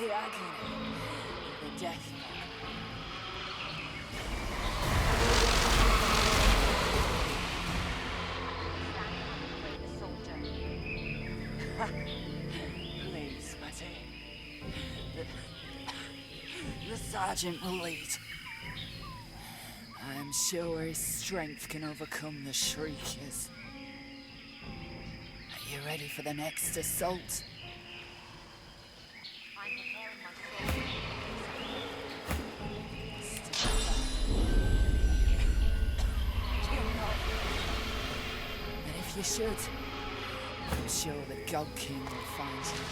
the agony, the death. Please, Matty. The sergeant will lead. I am sure his strength can overcome the Shriekers. Are you ready for the next assault? I'm preparing my soul. And if you should, I'm sure the God King will find you.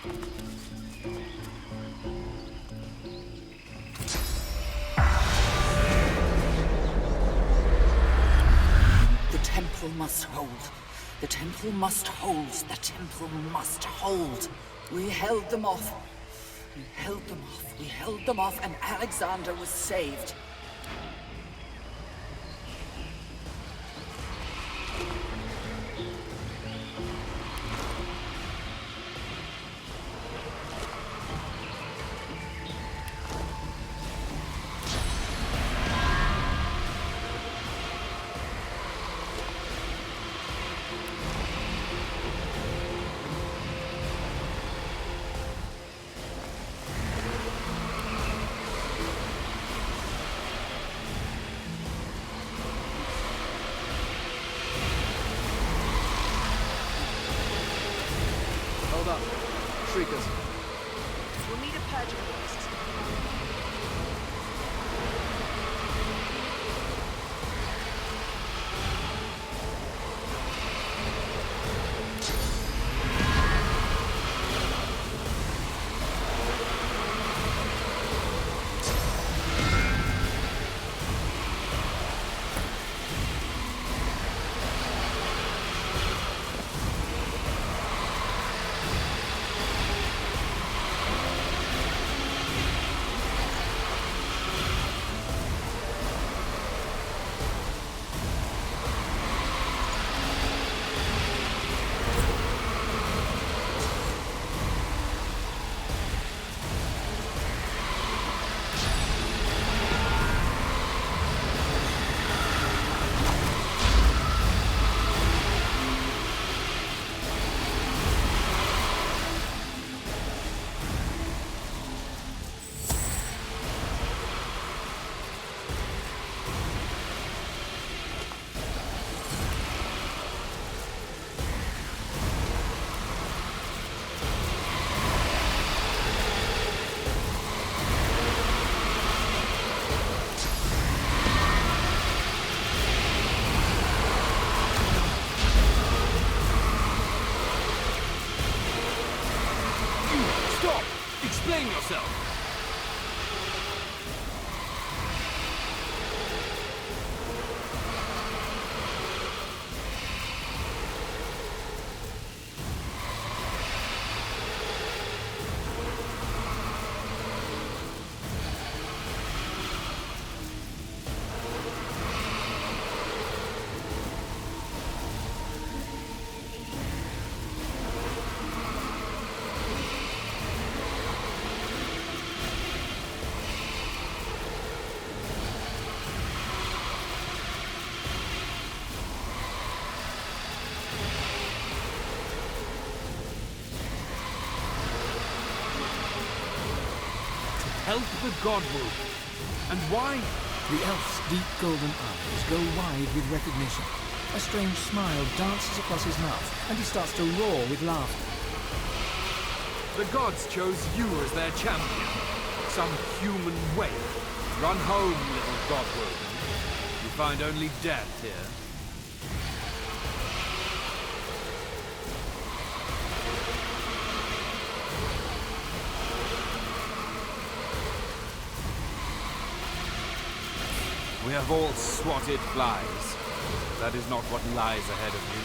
The temple must hold. The temple must hold. The temple must hold. We held them off. We held them off. We held them off, and Alexander was saved. Hold up. Shriekers. We'll need a purging list. Stop! Explain yourself! Help the Godwood. And why? The elf's deep golden eyes go wide with recognition. A strange smile dances across his mouth, and he starts to roar with laughter. The gods chose you as their champion. Some human waif. Run home, little Godwood. You find only death here. We have all swatted flies. That is not what lies ahead of you.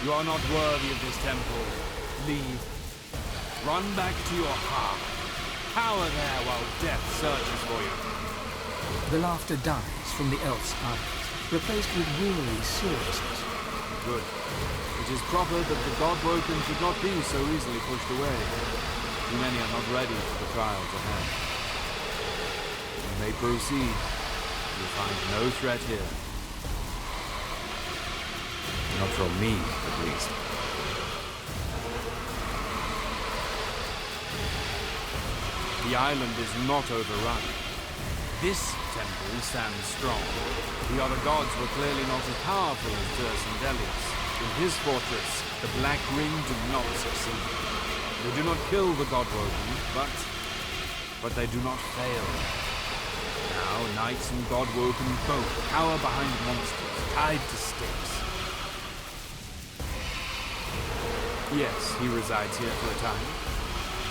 You are not worthy of this temple. Leave. Run back to your hearth. Cower there while death searches for you. The laughter dies from the elf's eyes, replaced with weary seriousness. Good. It is proper that the God-broken should not be so easily pushed away. Too many are not ready for the trials ahead. You may proceed. You find no threat here. Not from me, at least. The island is not overrun. This temple stands strong. The other gods were clearly not as powerful as Dirce and Delius. In his fortress, the Black Ring do not succeed. They do not kill the God-broken, but they do not fail. Now, knights and God-woken both cower behind monsters, tied to stakes. Yes, he resides here for a time.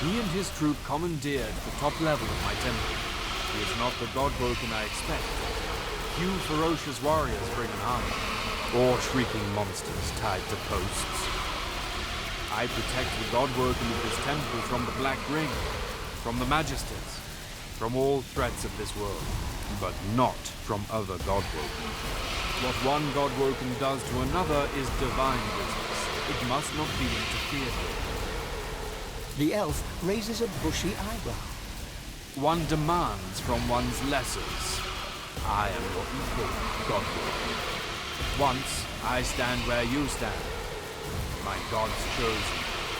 He and his troop commandeered the top level of my temple. He is not the God-broken I expect. Few ferocious warriors bring an army, or shrieking monsters tied to posts. I protect the God-broken of this temple from the Black Ring, from the Magisters, from all threats of this world, but not from other God-broken. What one God-broken does to another is divine business. It must not be interfered with. The elf raises a bushy eyebrow. One demands from one's lessers. I am your equal, God-broken. Once, I stand where you stand. My God's chosen,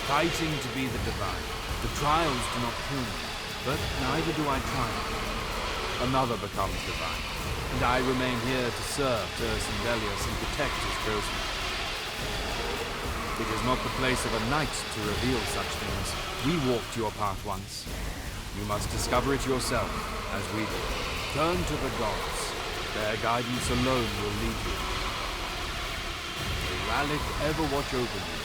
fighting to be the divine. The trials do not kill me, but neither do I triumph. Another becomes divine, and I remain here to serve Delius and protect his chosen. It is not the place of a knight to reveal such things. We walked your path once. You must discover it yourself, as we did. Turn to the gods. Their guidance alone will lead you. May Rallic ever watch over you.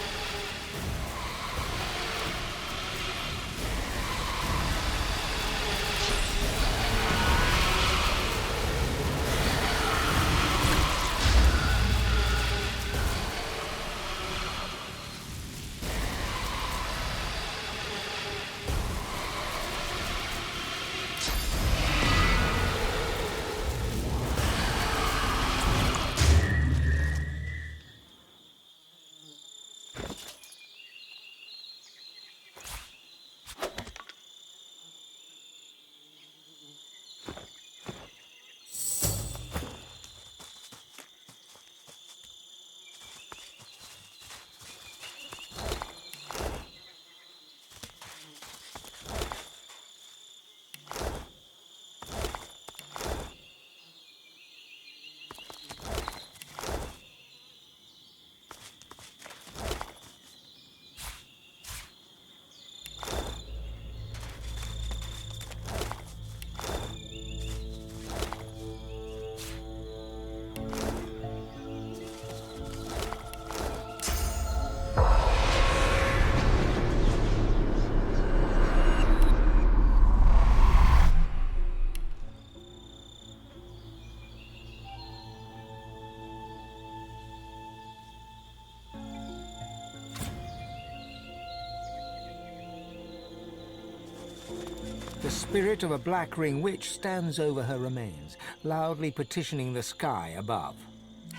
The spirit of a Black Ring witch stands over her remains, loudly petitioning the sky above.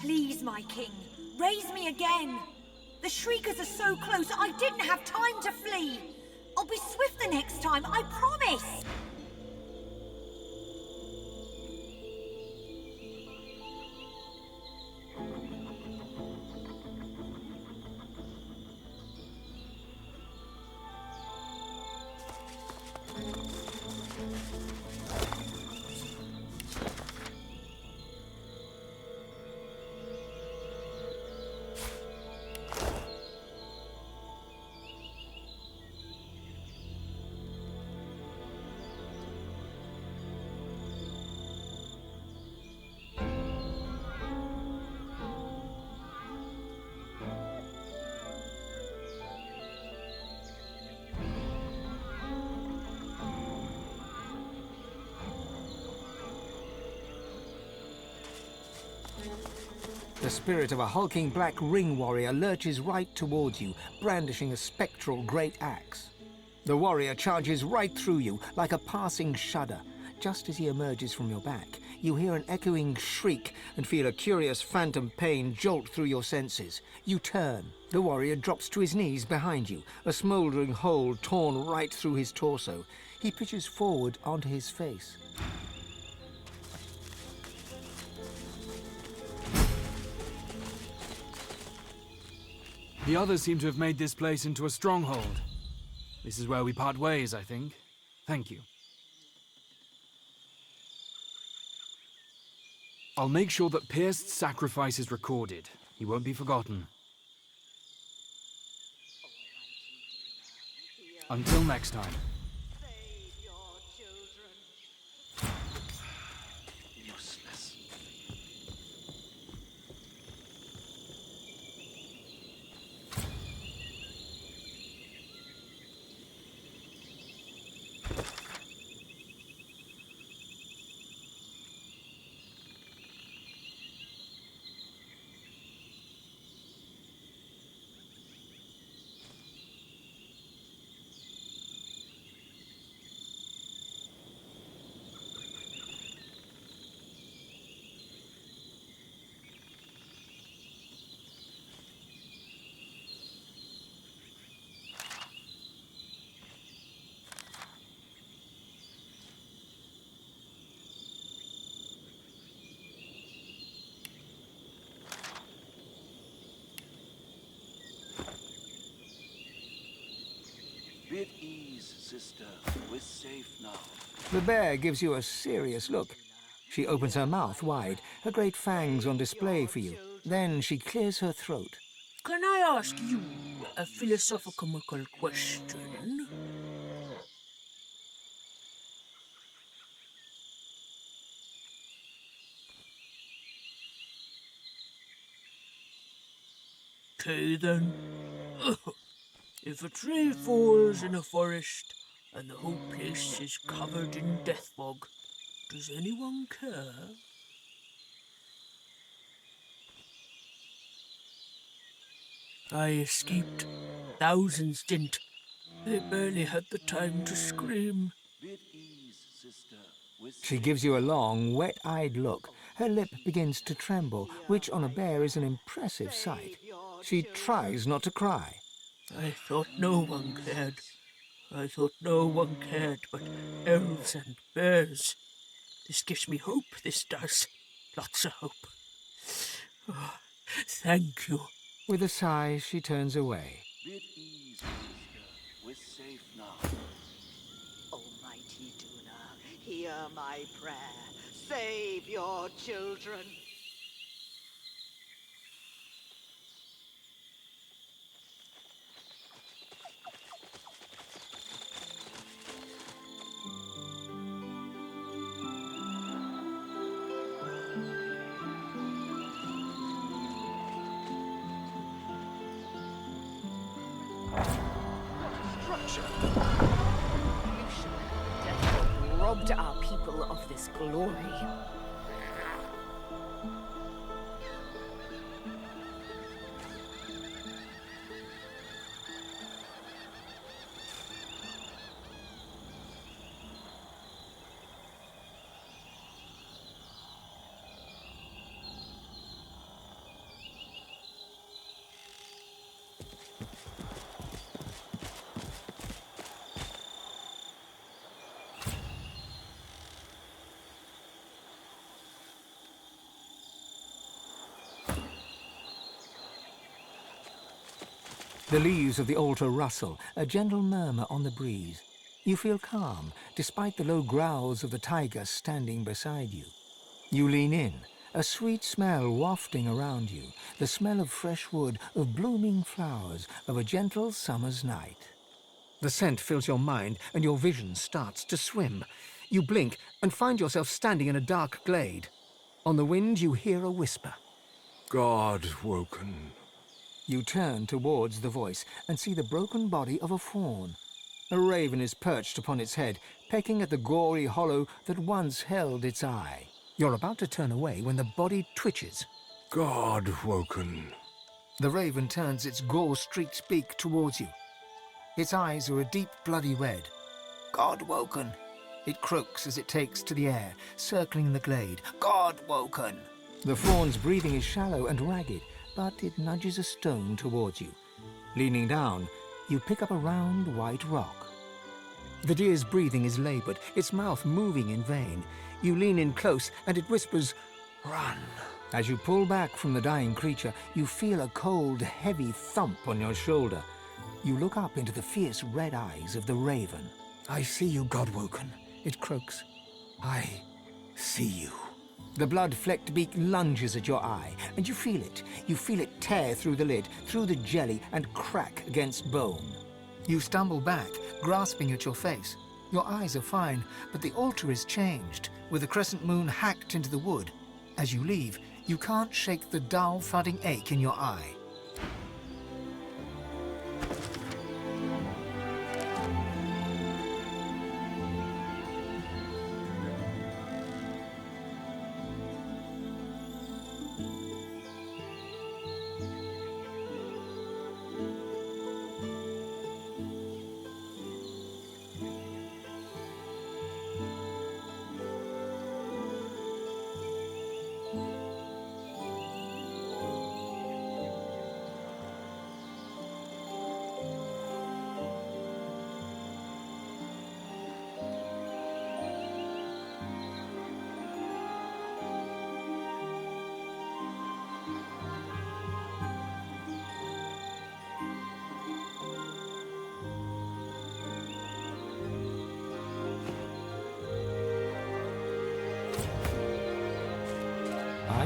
Please, my king, raise me again. The Shriekers are so close, I didn't have time to flee. I'll be swift the next time, I promise. The spirit of a hulking Black Ring warrior lurches right towards you, brandishing a spectral great axe. The warrior charges right through you, like a passing shudder. Just as he emerges from your back, you hear an echoing shriek and feel a curious phantom pain jolt through your senses. You turn. The warrior drops to his knees behind you, a smouldering hole torn right through his torso. He pitches forward onto his face. The others seem to have made this place into a stronghold. This is where we part ways, I think. Thank you. I'll make sure that Pierce's sacrifice is recorded. He won't be forgotten. Until next time. Save your children. Useless. Be at ease, sister. We're safe now. The bear gives you a serious look. She opens her mouth wide, her great fangs on display for you. Then she clears her throat. Can I ask you a philosophical question? Okay then. If a tree falls in a forest and the whole place is covered in death fog, does anyone care? I escaped. Thousands didn't. They barely had the time to scream. Be at ease, sister. We're She safe. gives you a long, wet-eyed look. Her lip begins to tremble, which on a bear is an impressive sight. She tries not to cry. I thought no one cared. I thought no one cared but elves and bears. This gives me hope, this does. Lots of hope. Oh, thank you. With a sigh, she turns away. Be at ease, sister. We're safe now. Almighty Duna, hear my prayer. Save your children. Death robbed our people of this glory. The leaves of the altar rustle, a gentle murmur on the breeze. You feel calm, despite the low growls of the tiger standing beside you. You lean in, a sweet smell wafting around you, the smell of fresh wood, of blooming flowers, of a gentle summer's night. The scent fills your mind, and your vision starts to swim. You blink and find yourself standing in a dark glade. On the wind, you hear a whisper. God woken. You turn towards the voice and see the broken body of a fawn. A raven is perched upon its head, pecking at the gory hollow that once held its eye. You're about to turn away when the body twitches. God woken. The raven turns its gore-streaked beak towards you. Its eyes are a deep bloody red. God woken. It croaks as it takes to the air, circling the glade. God woken. The fawn's breathing is shallow and ragged, but it nudges a stone towards you. Leaning down, you pick up a round white rock. The deer's breathing is labored, its mouth moving in vain. You lean in close, and it whispers, "Run." As you pull back from the dying creature, you feel a cold, heavy thump on your shoulder. You look up into the fierce red eyes of the raven. "I see you, Godwoken," it croaks. "I see you." The blood-flecked beak lunges at your eye, and you feel it. You feel it tear through the lid, through the jelly, and crack against bone. You stumble back, grasping at your face. Your eyes are fine, but the altar is changed, with the crescent moon hacked into the wood. As you leave, you can't shake the dull, thudding ache in your eye.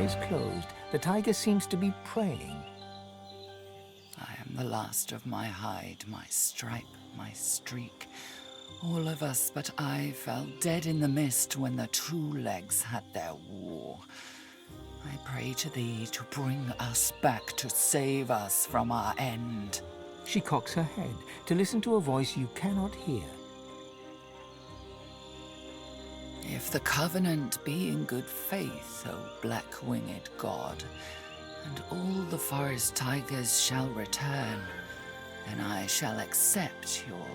Eyes closed, the tiger seems to be praying. I am the last of my hide, my stripe, my streak. All of us but I fell dead in the mist when the two legs had their war. I pray to thee to bring us back, to save us from our end. She cocks her head to listen to a voice you cannot hear. If the covenant be in good faith, O black-winged god, and all the forest tigers shall return, then I shall accept your...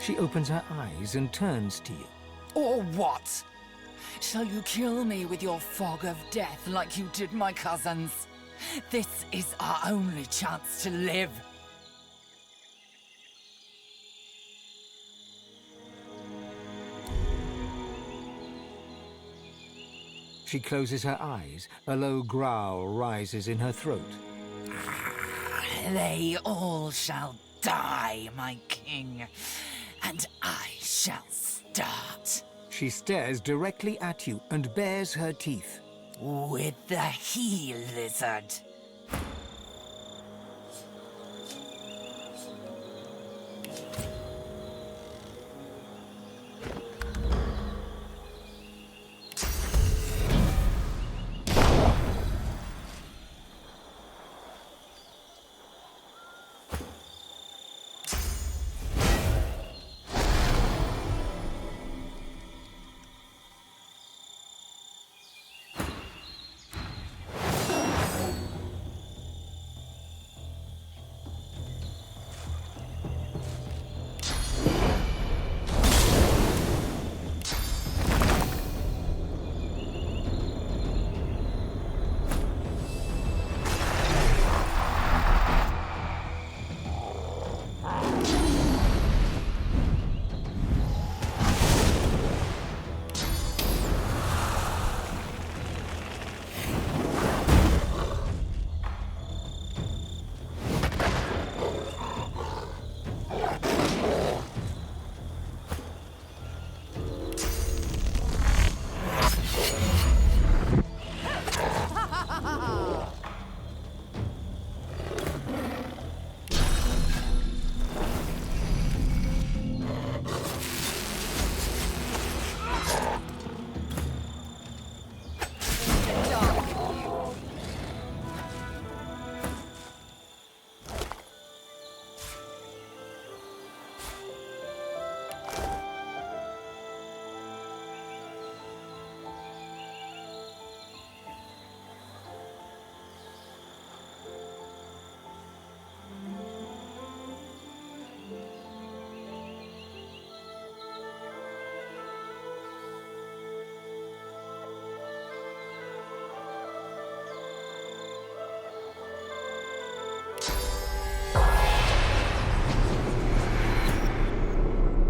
She opens her eyes and turns to you. Or what? Shall you kill me with your fog of death like you did my cousins? This is our only chance to live. She closes her eyes. A low growl rises in her throat. They all shall die, my king, and I shall start. She stares directly at you and bares her teeth. With the he-lizard.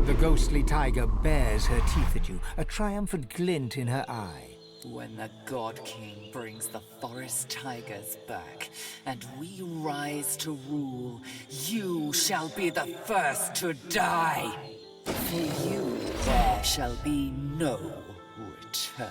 The ghostly tiger bares her teeth at you, a triumphant glint in her eye. When the God King brings the forest tigers back, and we rise to rule, you shall be the first to die. For you, there shall be no return.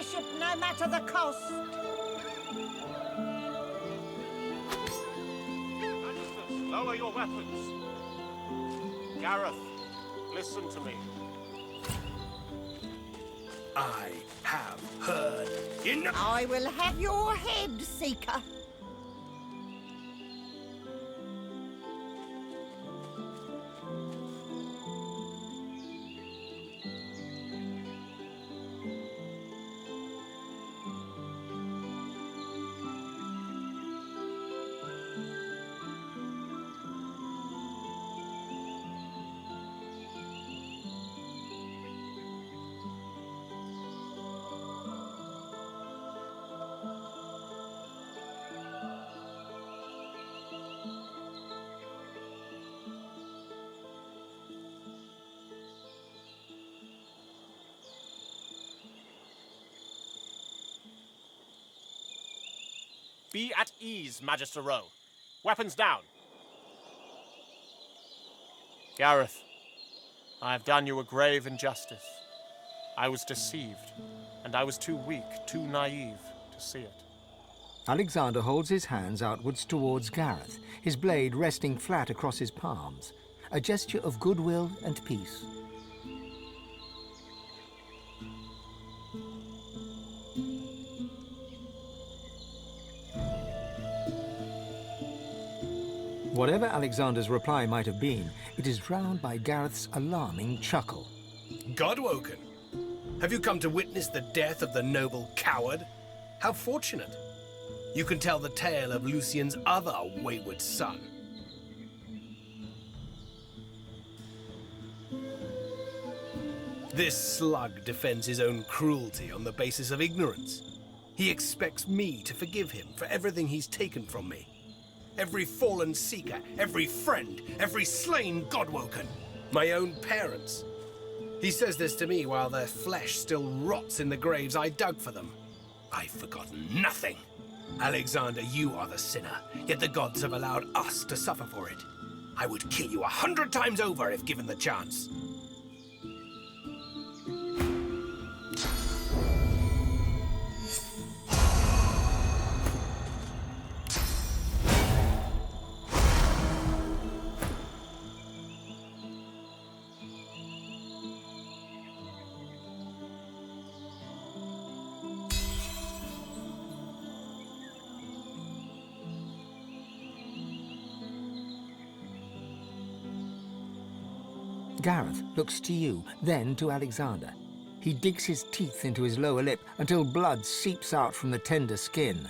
Bishop, no matter the cost. Magisters, lower your weapons. Gareth, listen to me. I have heard enough. I will have your head, Seeker. Be at ease, Magister Rowe. Weapons down. Gareth, I have done you a grave injustice. I was deceived, and I was too weak, too naive to see it. Alexander holds his hands outwards towards Gareth, his blade resting flat across his palms, a gesture of goodwill and peace. Whatever Alexander's reply might have been, it is drowned by Gareth's alarming chuckle. Godwoken, have you come to witness the death of the noble coward? How fortunate. You can tell the tale of Lucien's other wayward son. This slug defends his own cruelty on the basis of ignorance. He expects me to forgive him for everything he's taken from me. Every fallen seeker, every friend, every slain Godwoken. My own parents. He says this to me while their flesh still rots in the graves I dug for them. I've forgotten nothing. Alexander, you are the sinner, yet the gods have allowed us to suffer for it. I would kill you 100 times over if given the chance. Gareth looks to you, then to Alexander. He digs his teeth into his lower lip until blood seeps out from the tender skin.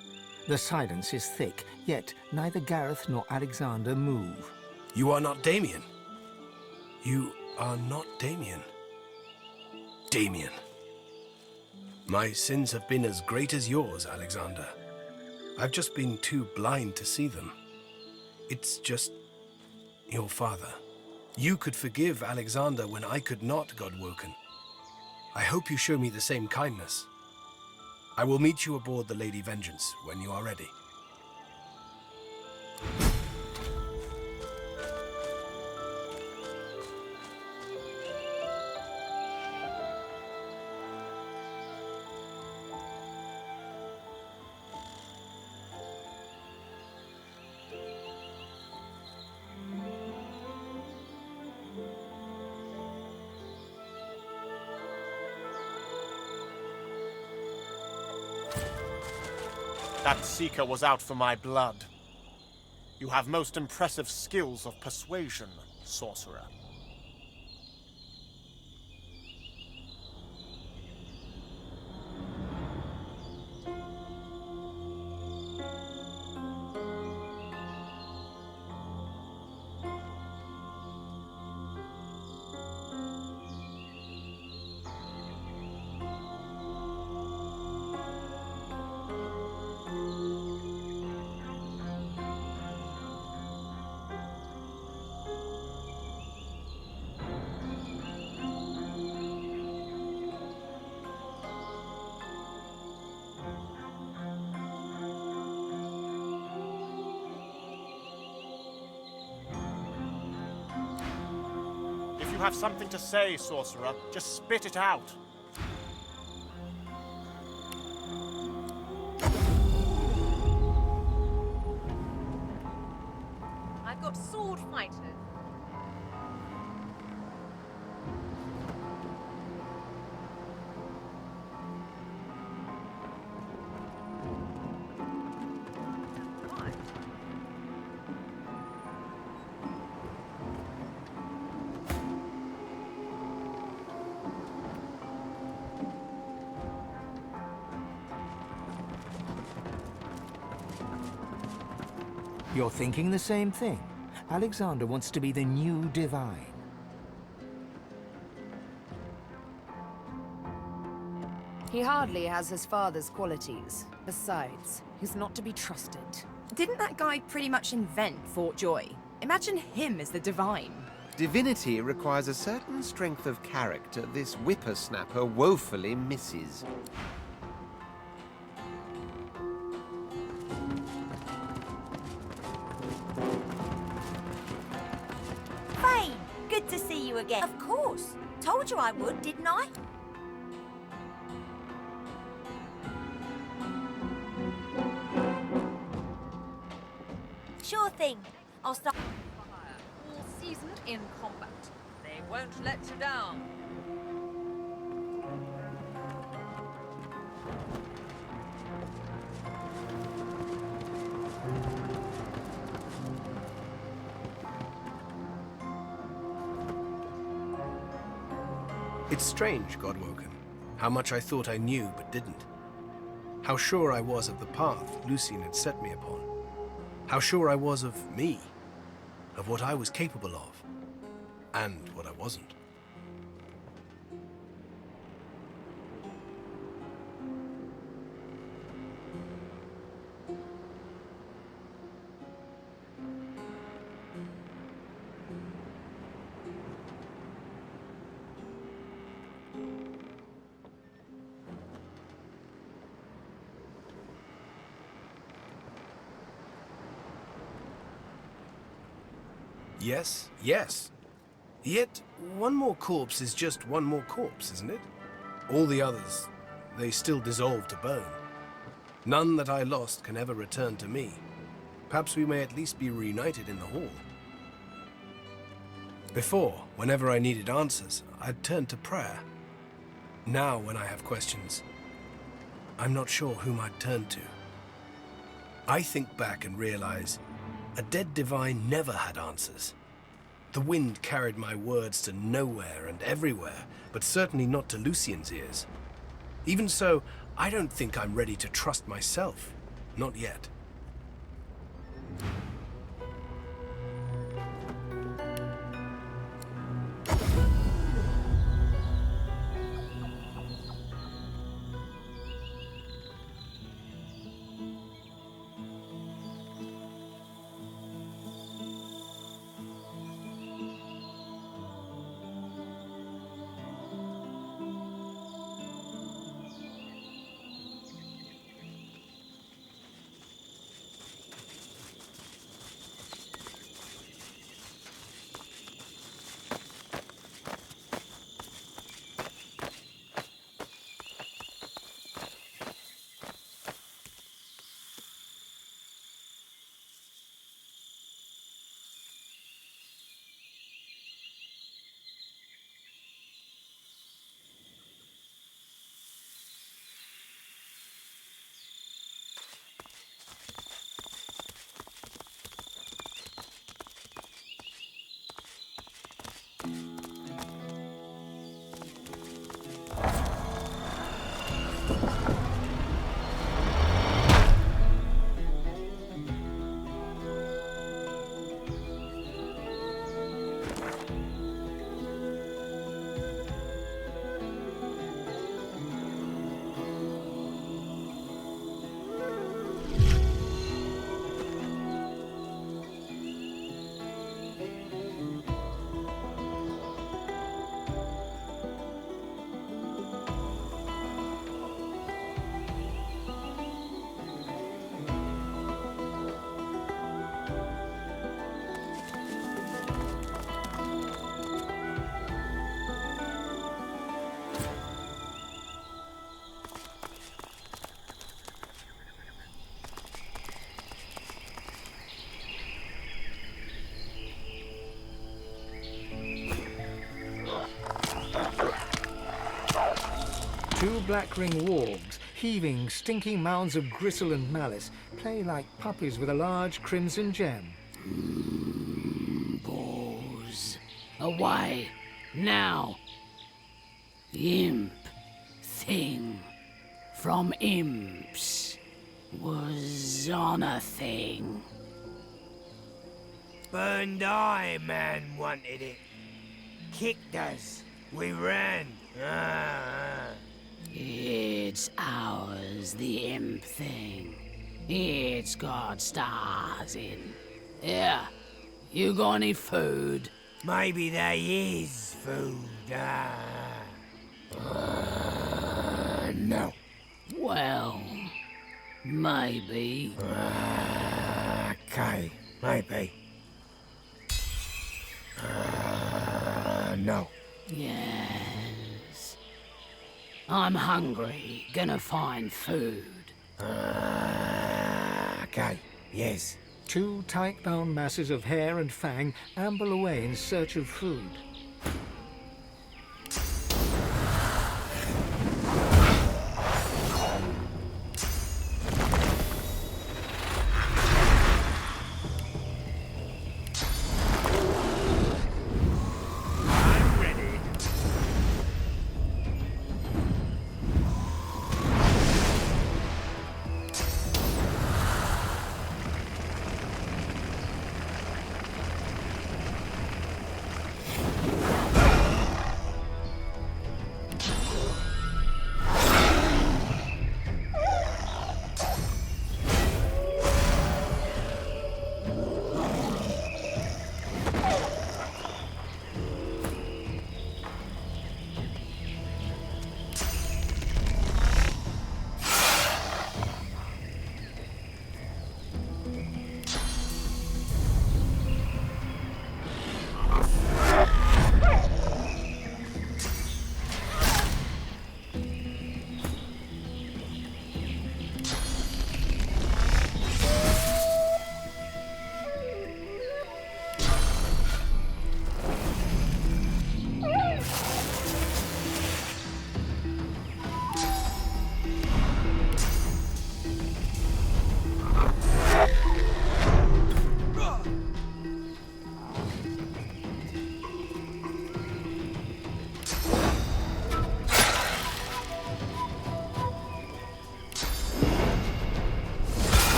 The silence is thick, yet neither Gareth nor Alexander move. You are not Damien. You are not Damien. Damien. My sins have been as great as yours, Alexander. I've just been too blind to see them. It's just your father. You could forgive Alexander when I could not, Godwoken. I hope you show me the same kindness. I will meet you aboard the Lady Vengeance when you are ready. That seeker was out for my blood. You have most impressive skills of persuasion, sorcerer. If you have something to say, sorcerer, just spit it out. got sword fighters. You're thinking the same thing. Alexander wants to be the new divine. He hardly has his father's qualities. Besides, he's not to be trusted. Didn't that guy pretty much invent Fort Joy? Imagine him as the divine. Divinity requires a certain strength of character this whippersnapper woefully misses. Fane, good to see you again. Of course. Told you I would, didn't I? Sure thing. I'll start. All seasoned in combat. They won't let you down. It's strange, Godwoken, how much I thought I knew but didn't. How sure I was of the path Lucian had set me upon. How sure I was of me, of what I was capable of, and what I wasn't. Yes, yes. Yet, one more corpse is just one more corpse, isn't it? All the others, they still dissolve to bone. None that I lost can ever return to me. Perhaps we may at least be reunited in the hall. Before, whenever I needed answers, I'd turn to prayer. Now, when I have questions, I'm not sure whom I'd turn to. I think back and realize a dead divine never had answers. The wind carried my words to nowhere and everywhere, but certainly not to Lucian's ears. Even so, I don't think I'm ready to trust myself. Not yet. 2 black ring wargs, heaving, stinking mounds of gristle and malice, play like puppies with a large crimson gem. Balls. Away. Now. The imp thing from imps was on a thing. Burned Eye Man wanted it. Kicked us. We ran. It's ours, the imp thing. It's got stars in. Yeah. You got any food? Maybe there is food. No. Well, maybe. Okay, maybe. No. Yes. I'm hungry. Gonna find food. Okay, yes. 2 tight-bound masses of hair and fang amble away in search of food.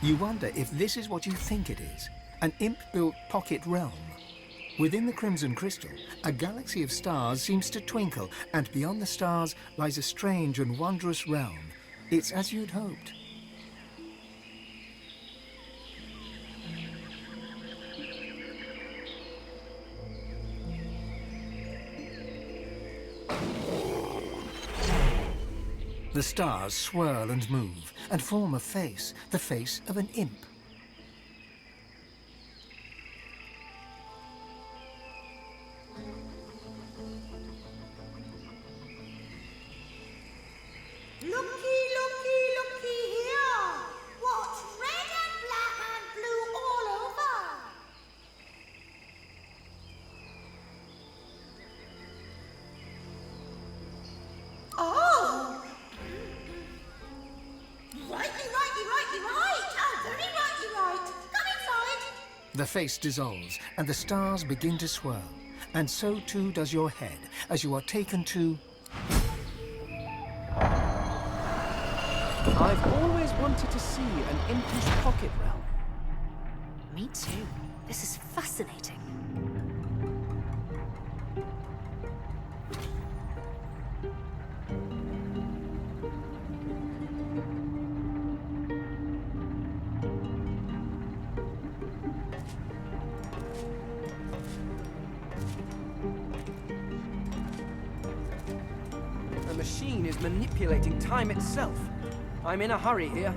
You wonder if this is what you think it is, an imp-built pocket realm. Within the Crimson Crystal, a galaxy of stars seems to twinkle, and beyond the stars lies a strange and wondrous realm. It's as you'd hoped. The stars swirl and move, and form a face, the face of an imp. Looky, looky, looky here! What's red and black and blue all over? Oh! Righty, right. Oh, very righty, right. Come inside. The face dissolves, and the stars begin to swirl. And so too does your head, as you are taken to... I've always wanted to see an impish pocket realm. Me too. This is fascinating. machine is manipulating time itself. I'm in a hurry here.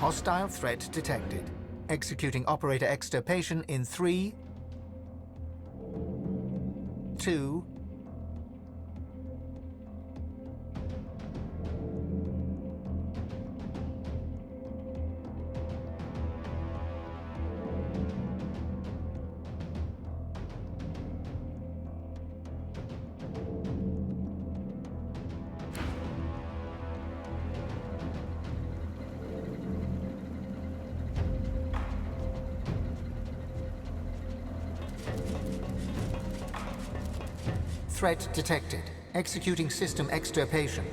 Hostile threat detected. Executing operator extirpation in 3, 2, threat detected. Executing system extirpation.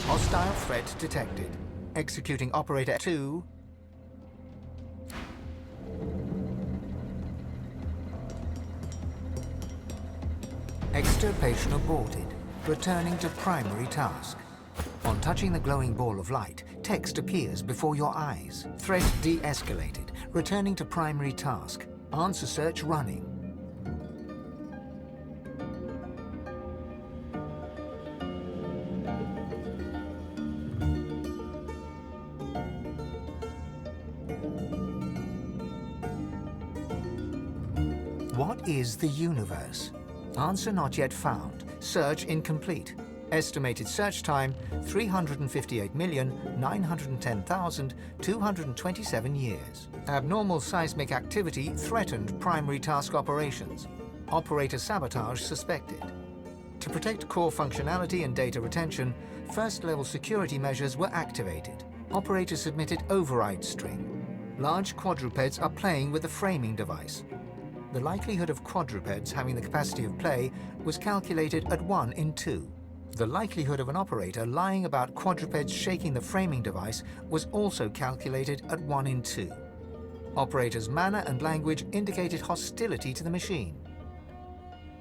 Hostile threat detected. Executing operator 2. Extirpation aborted. Returning to primary task. On touching the glowing ball of light, text appears before your eyes. Threat de-escalated. Returning to primary task. Answer search running. What is the universe? Answer not yet found. Search incomplete. Estimated search time, 358,910,227 years. Abnormal seismic activity threatened primary task operations. Operator sabotage suspected. To protect core functionality and data retention, first-level security measures were activated. Operator submitted override string. Large quadrupeds are playing with the framing device. The likelihood of quadrupeds having the capacity of play was calculated at 1 in 2. The likelihood of an operator lying about quadrupeds shaking the framing device was also calculated at 1 in 2. Operator's manner and language indicated hostility to the machine.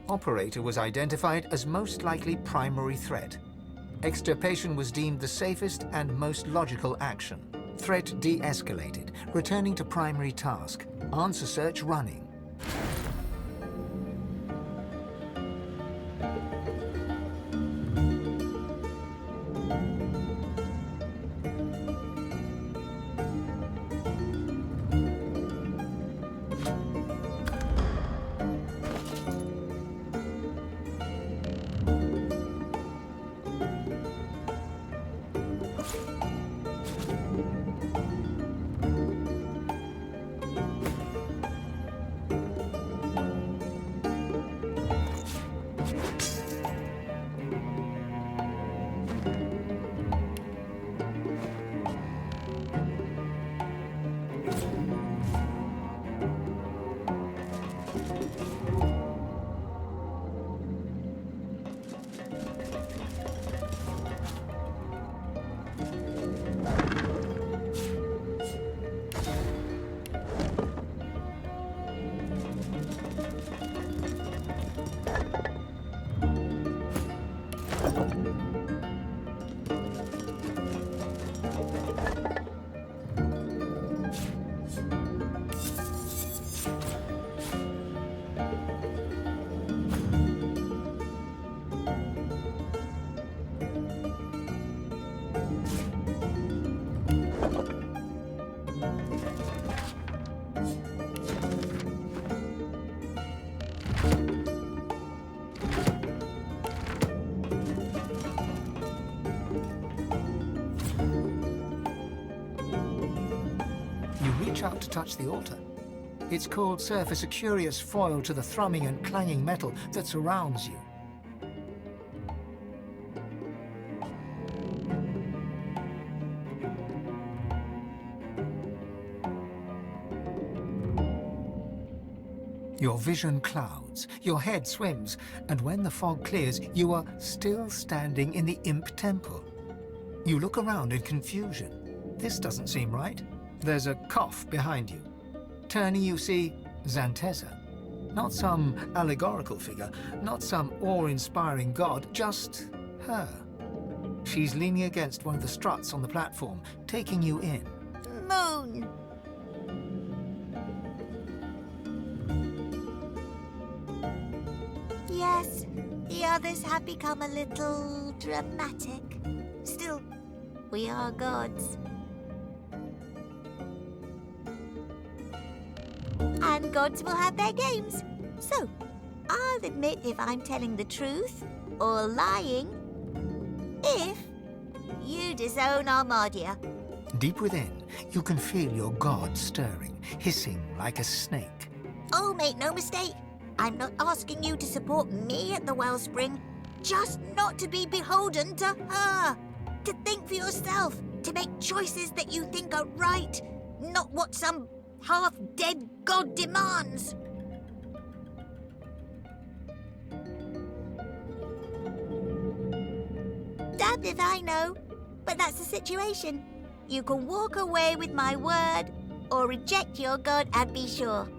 Operator was identified as most likely primary threat. Extirpation was deemed the safest and most logical action. Threat de-escalated, returning to primary task. Answer search running. Out to touch the altar. Its cold surface a curious foil to the thrumming and clanging metal that surrounds you. Your vision clouds, your head swims, and when the fog clears, you are still standing in the Imp Temple. You look around in confusion. This doesn't seem right. There's a cough behind you. Turning, you see Xanteza. Not some allegorical figure, not some awe-inspiring god, just her. She's leaning against one of the struts on the platform, taking you in. Moon! Yes, the others have become a little dramatic. Still, we are gods. And gods will have their games. So, I'll admit if I'm telling the truth or lying if you disown Armadia. Deep within, you can feel your god stirring, hissing like a snake. Oh, make no mistake. I'm not asking you to support me at the Wellspring. Just not to be beholden to her. To think for yourself. To make choices that you think are right. Not what some half-dead god demands. Damned if I know. But that's the situation. You can walk away with my word or reject your god and be sure.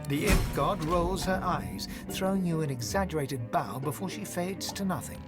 The imp god rolls her eyes, throwing you an exaggerated bow before she fades to nothing.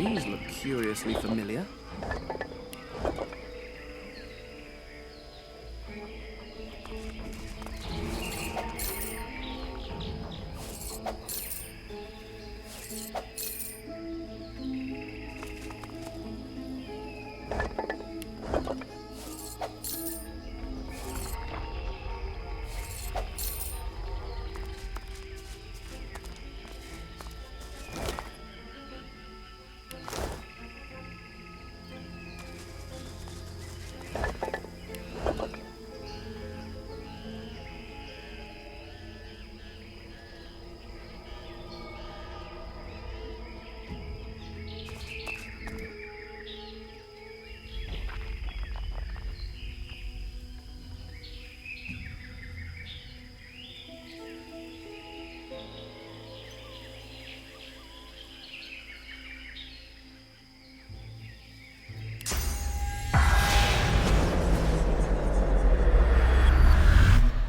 These look curiously familiar.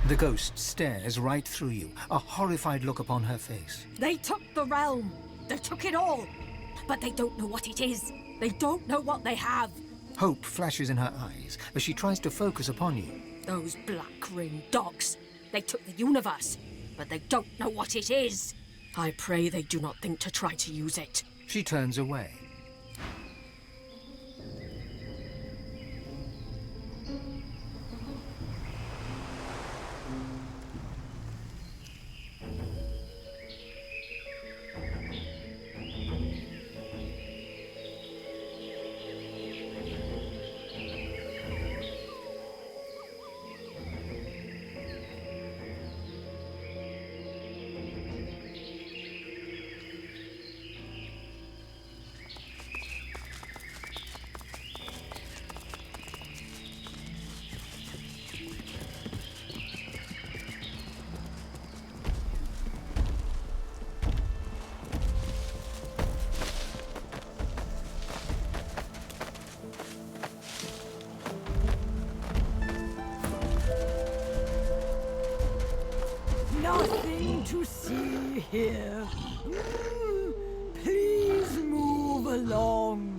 The ghost stares right through you, a horrified look upon her face. They took the realm. They took it all. But they don't know what it is. They don't know what they have. Hope flashes in her eyes as she tries to focus upon you. Those black ring dogs. They took the universe, but they don't know what it is. I pray they do not think to try to use it. She turns away. Nothing to see here. Please move along.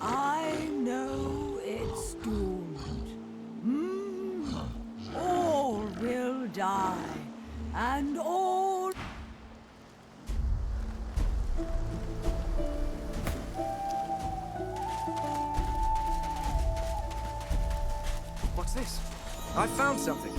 I know it's doomed. All will die, and all... What's this? I found something.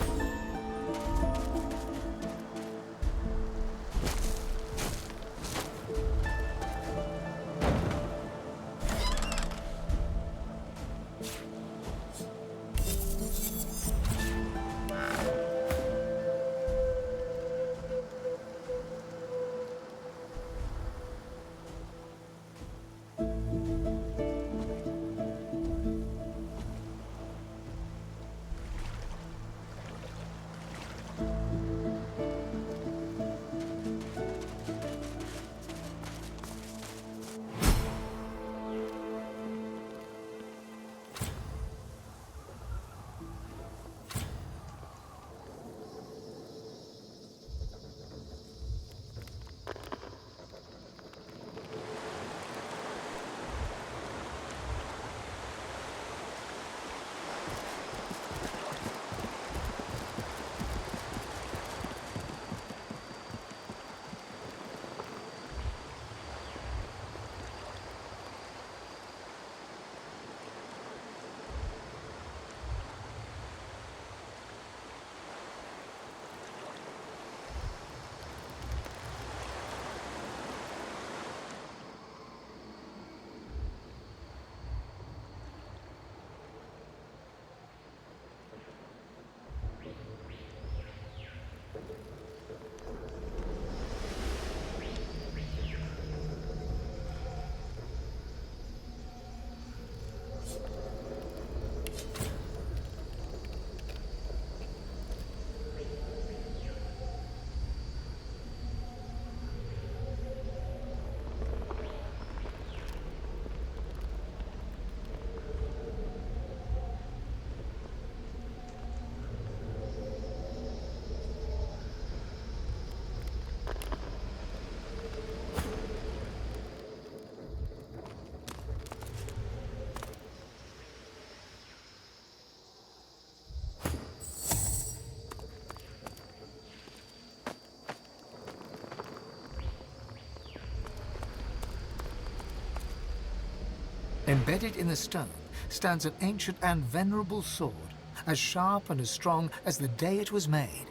Embedded in the stone stands an ancient and venerable sword, as sharp and as strong as the day it was made.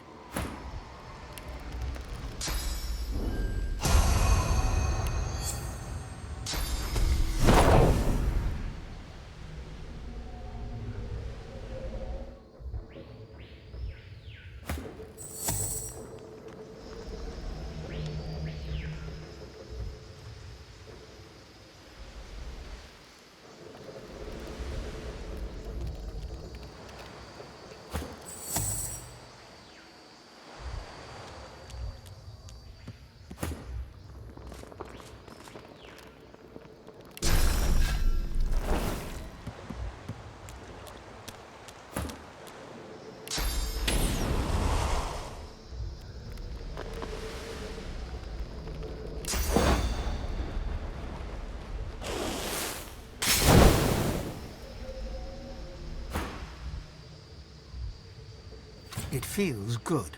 It feels good,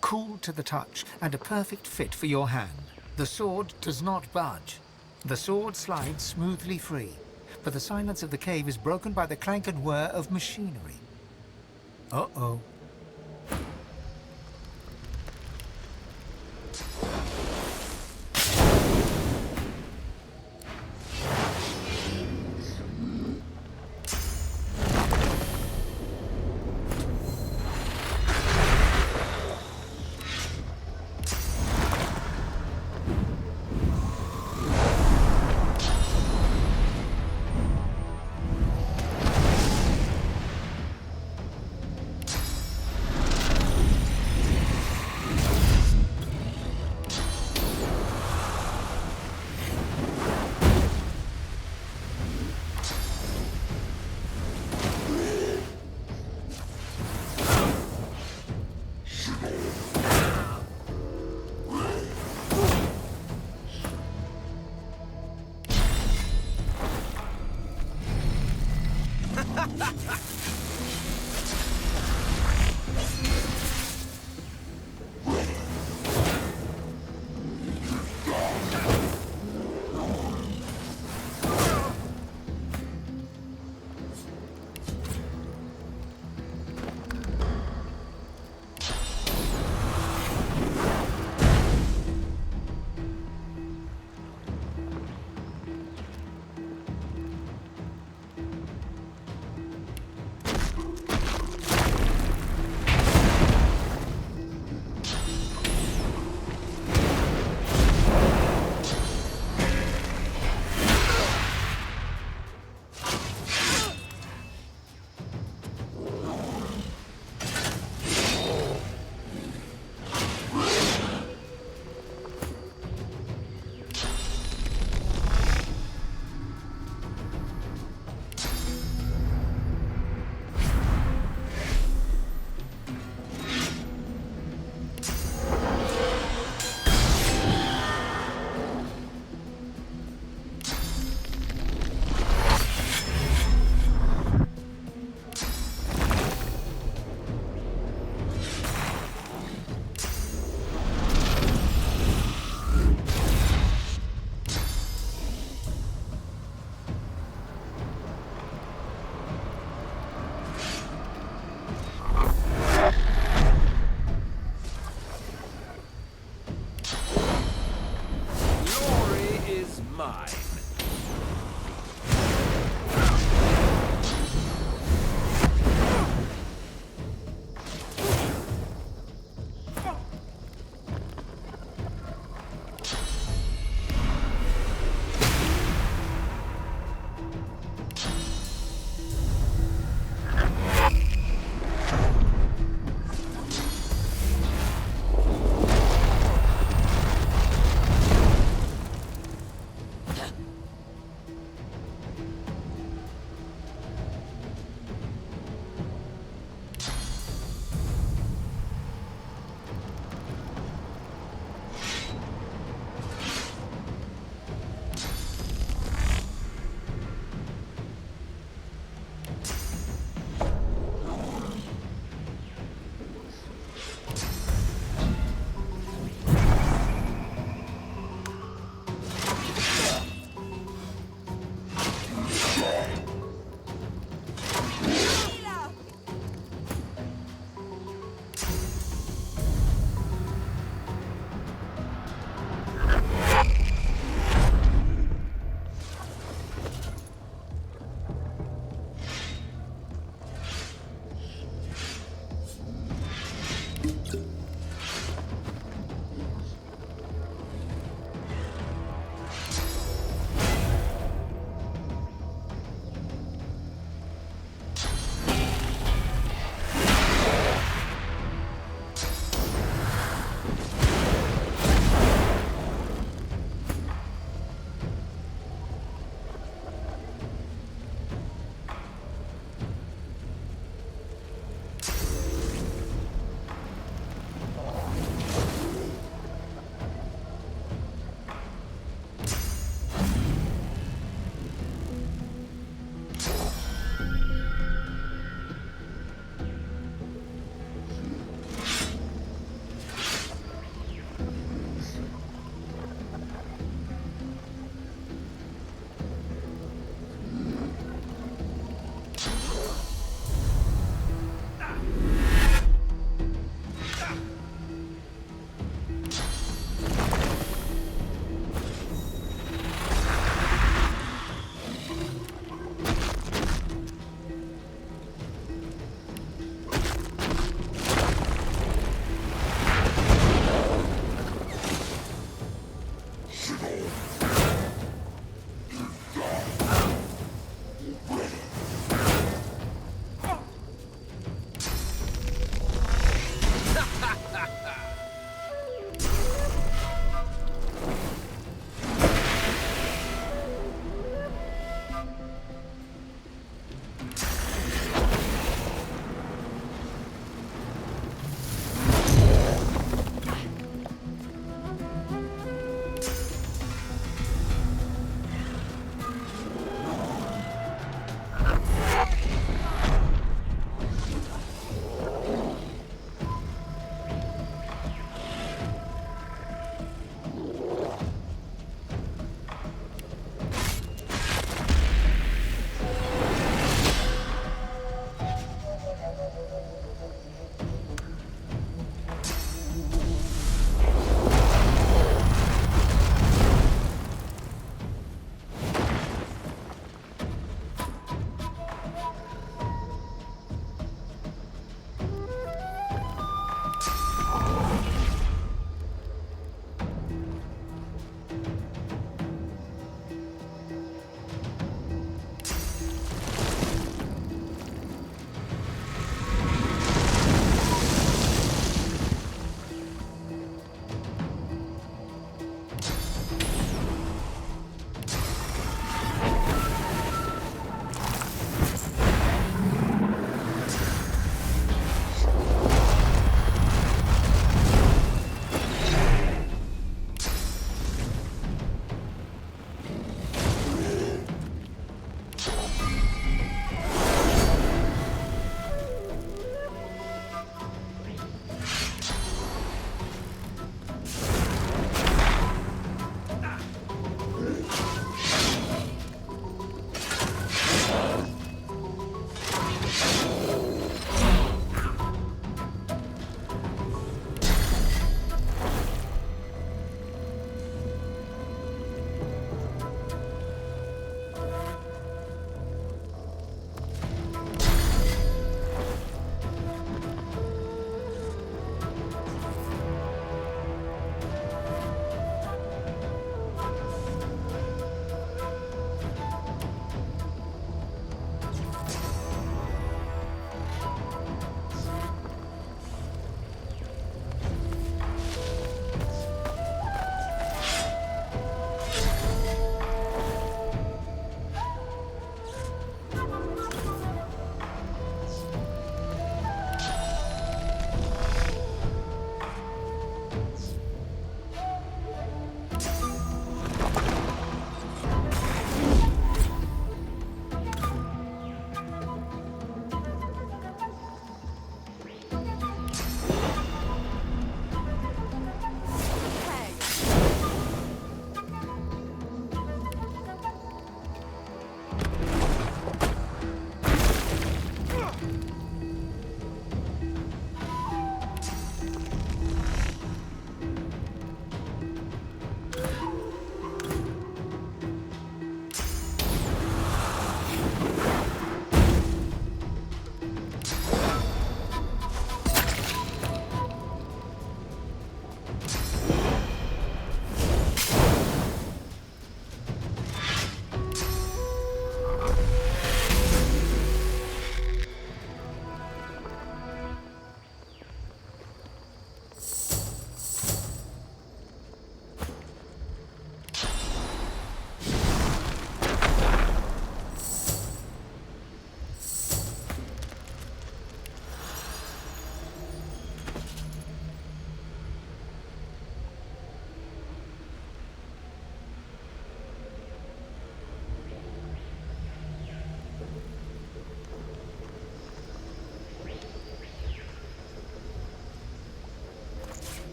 cool to the touch, and a perfect fit for your hand. The sword does not budge. The sword slides smoothly free, but the silence of the cave is broken by the clank and whir of machinery. Uh-oh.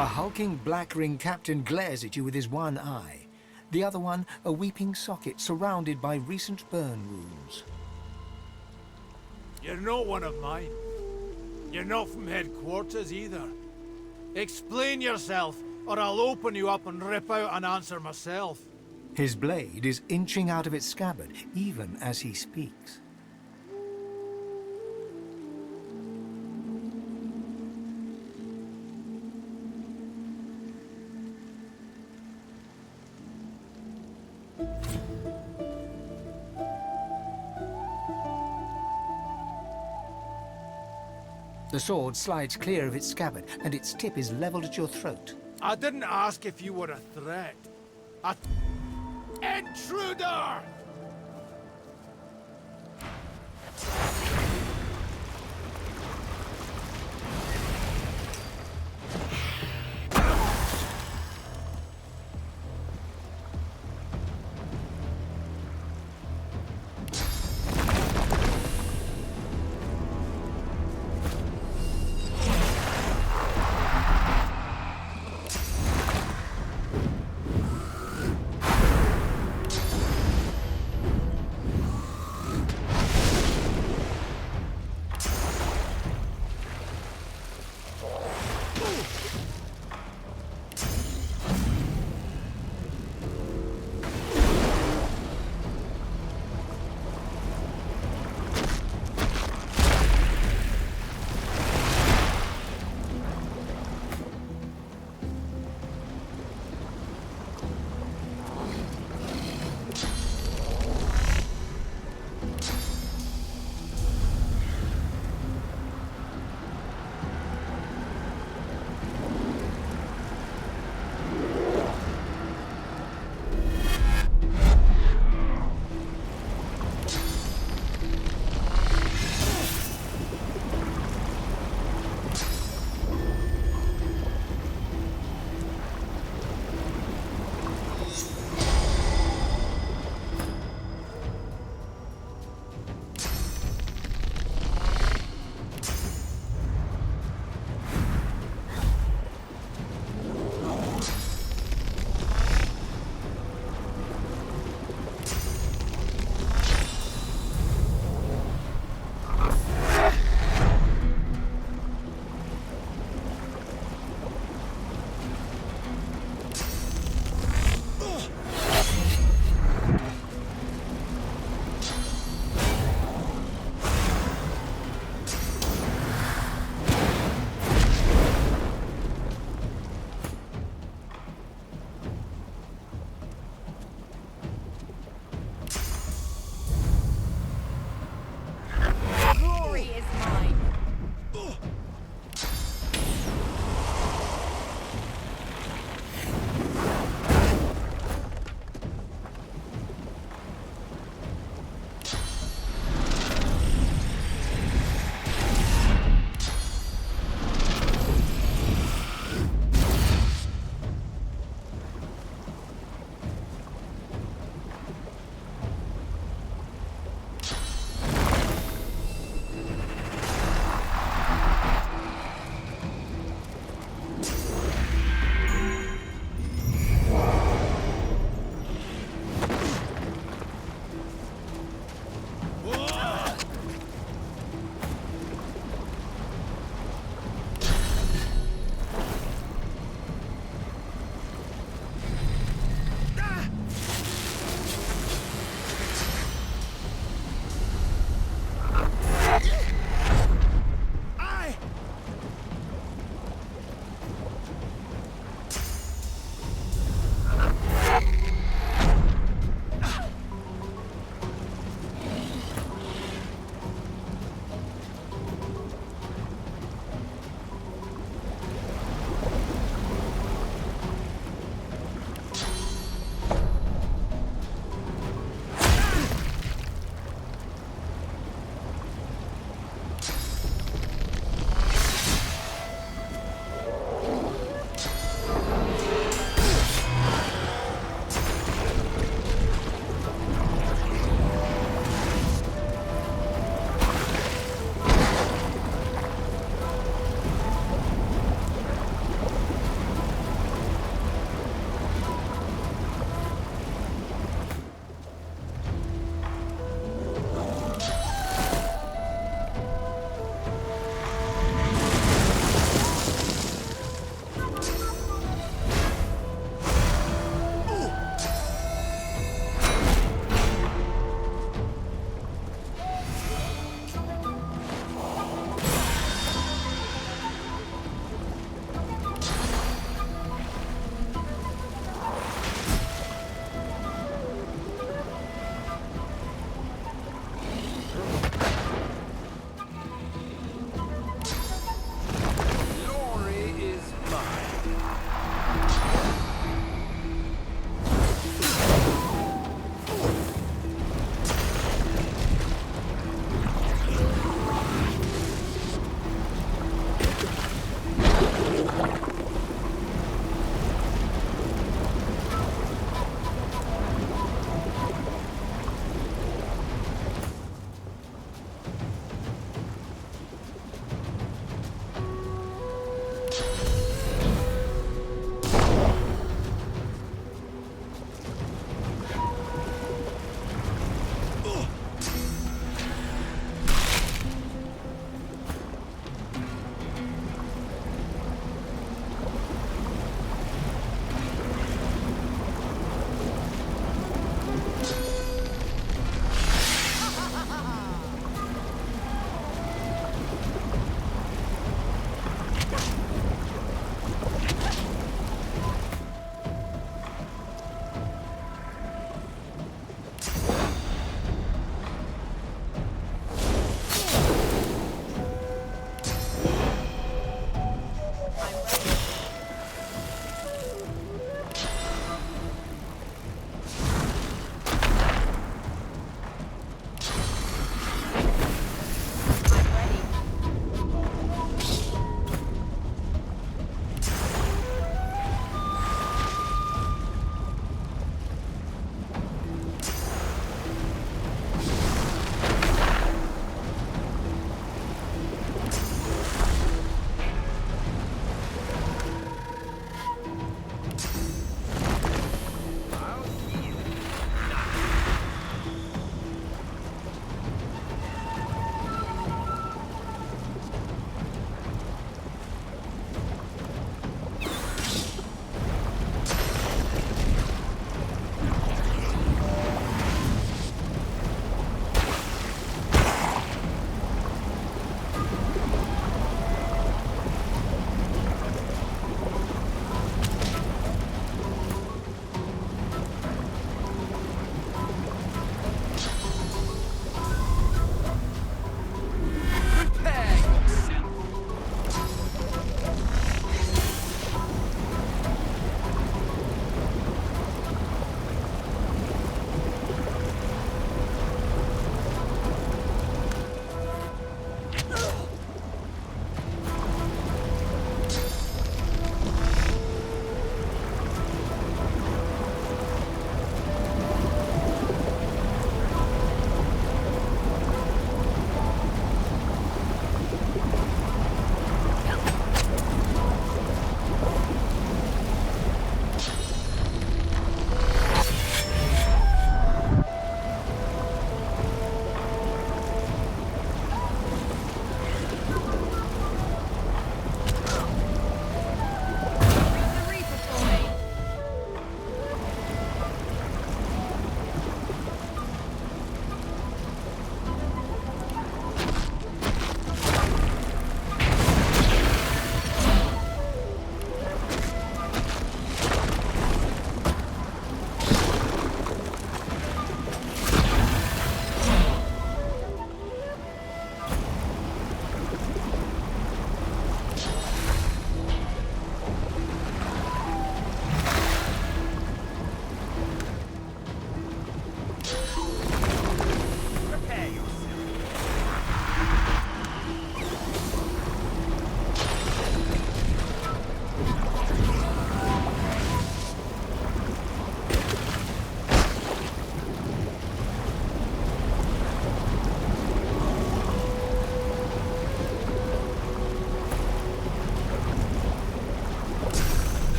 A hulking black ring captain glares at you with his one eye. The other one, a weeping socket surrounded by recent burn wounds. You're not one of mine. You're not from headquarters either. Explain yourself, or I'll open you up and rip out an answer myself. His blade is inching out of its scabbard, even as he speaks. The sword slides clear of its scabbard, and its tip is leveled at your throat. I didn't ask if you were a threat. Intruder!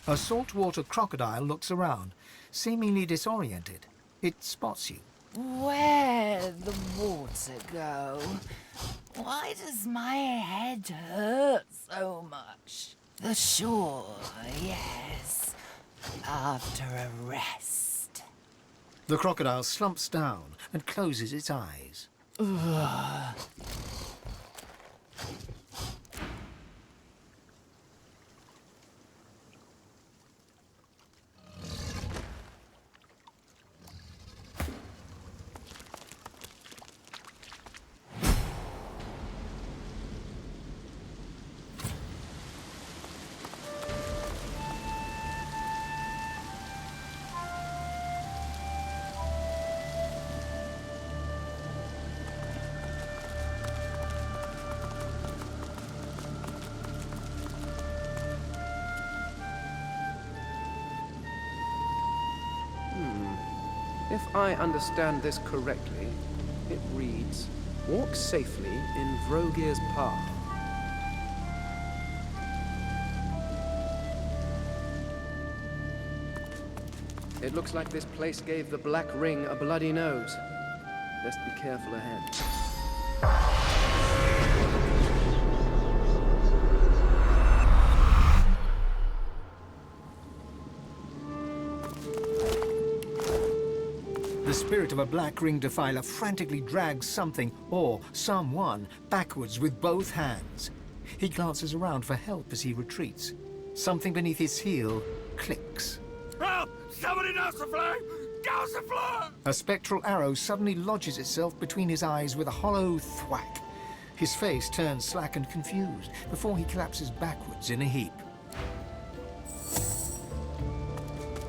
A saltwater crocodile looks around, seemingly disoriented. It spots you. Where'd the water go? Why does my head hurt so much? The shore, yes. After a rest. The crocodile slumps down and closes its eyes. Ugh. If I understand this correctly, it reads, "Walk safely in Vrogir's path." It looks like this place gave the Black Ring a bloody nose. Best be careful ahead. The spirit of a Black Ring defiler frantically drags something or someone backwards with both hands. He glances around for help as he retreats. Something beneath his heel clicks. Help! Somebody douse the flame! Douse the flame! A spectral arrow suddenly lodges itself between his eyes with a hollow thwack. His face turns slack and confused before he collapses backwards in a heap.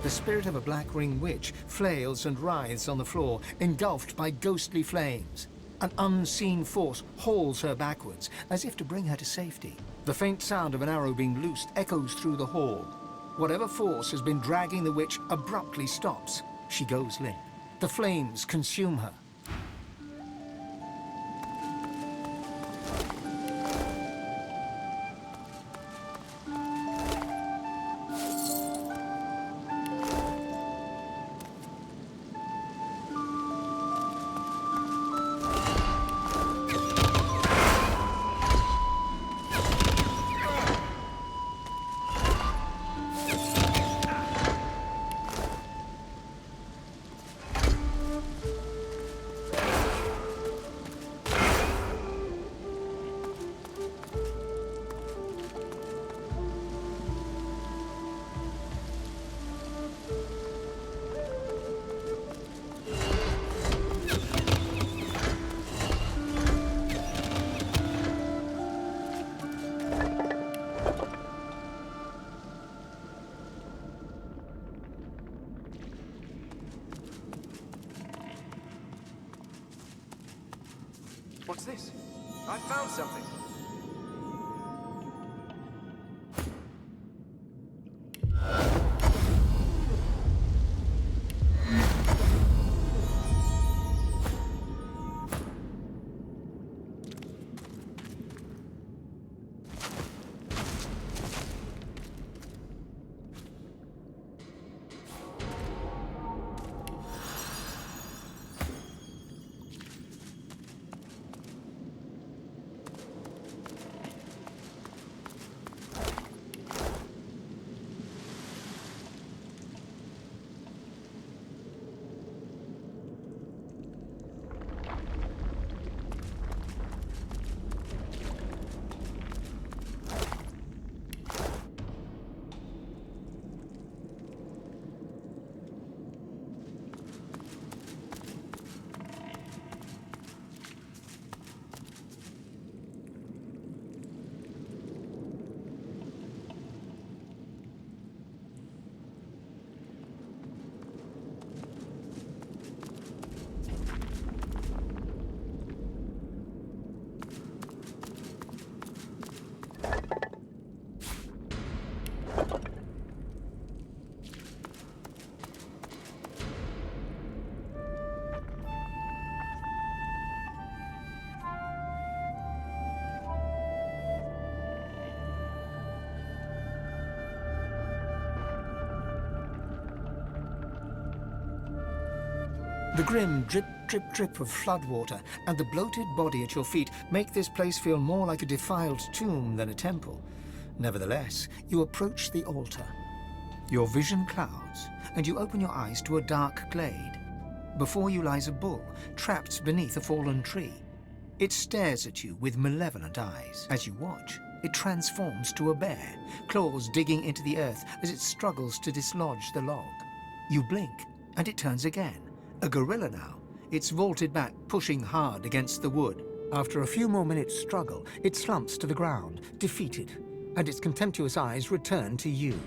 The spirit of a Black Ring witch flails and writhes on the floor, engulfed by ghostly flames. An unseen force hauls her backwards, as if to bring her to safety. The faint sound of an arrow being loosed echoes through the hall. Whatever force has been dragging the witch abruptly stops. She goes limp. The flames consume her. What's this? I found something. The grim drip, drip, drip of floodwater and the bloated body at your feet make this place feel more like a defiled tomb than a temple. Nevertheless, you approach the altar. Your vision clouds, and you open your eyes to a dark glade. Before you lies a bull, trapped beneath a fallen tree. It stares at you with malevolent eyes. As you watch, it transforms to a bear, claws digging into the earth as it struggles to dislodge the log. You blink, and it turns again. A gorilla now. It's vaulted back, pushing hard against the wood. After a few more minutes' struggle, it slumps to the ground, defeated, and its contemptuous eyes return to you.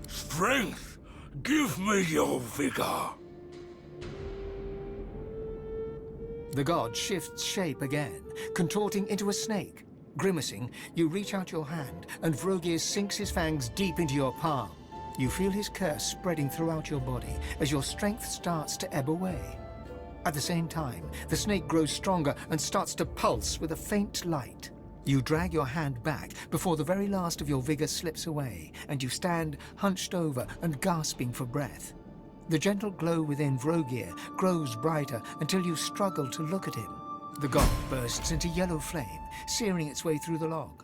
Strength! Give me your vigor! The god shifts shape again, contorting into a snake. Grimacing, you reach out your hand, and Vrogir sinks his fangs deep into your palm. You feel his curse spreading throughout your body as your strength starts to ebb away. At the same time, the snake grows stronger and starts to pulse with a faint light. You drag your hand back before the very last of your vigor slips away, and you stand hunched over and gasping for breath. The gentle glow within Vrogir grows brighter until you struggle to look at him. The god bursts into yellow flame, searing its way through the log.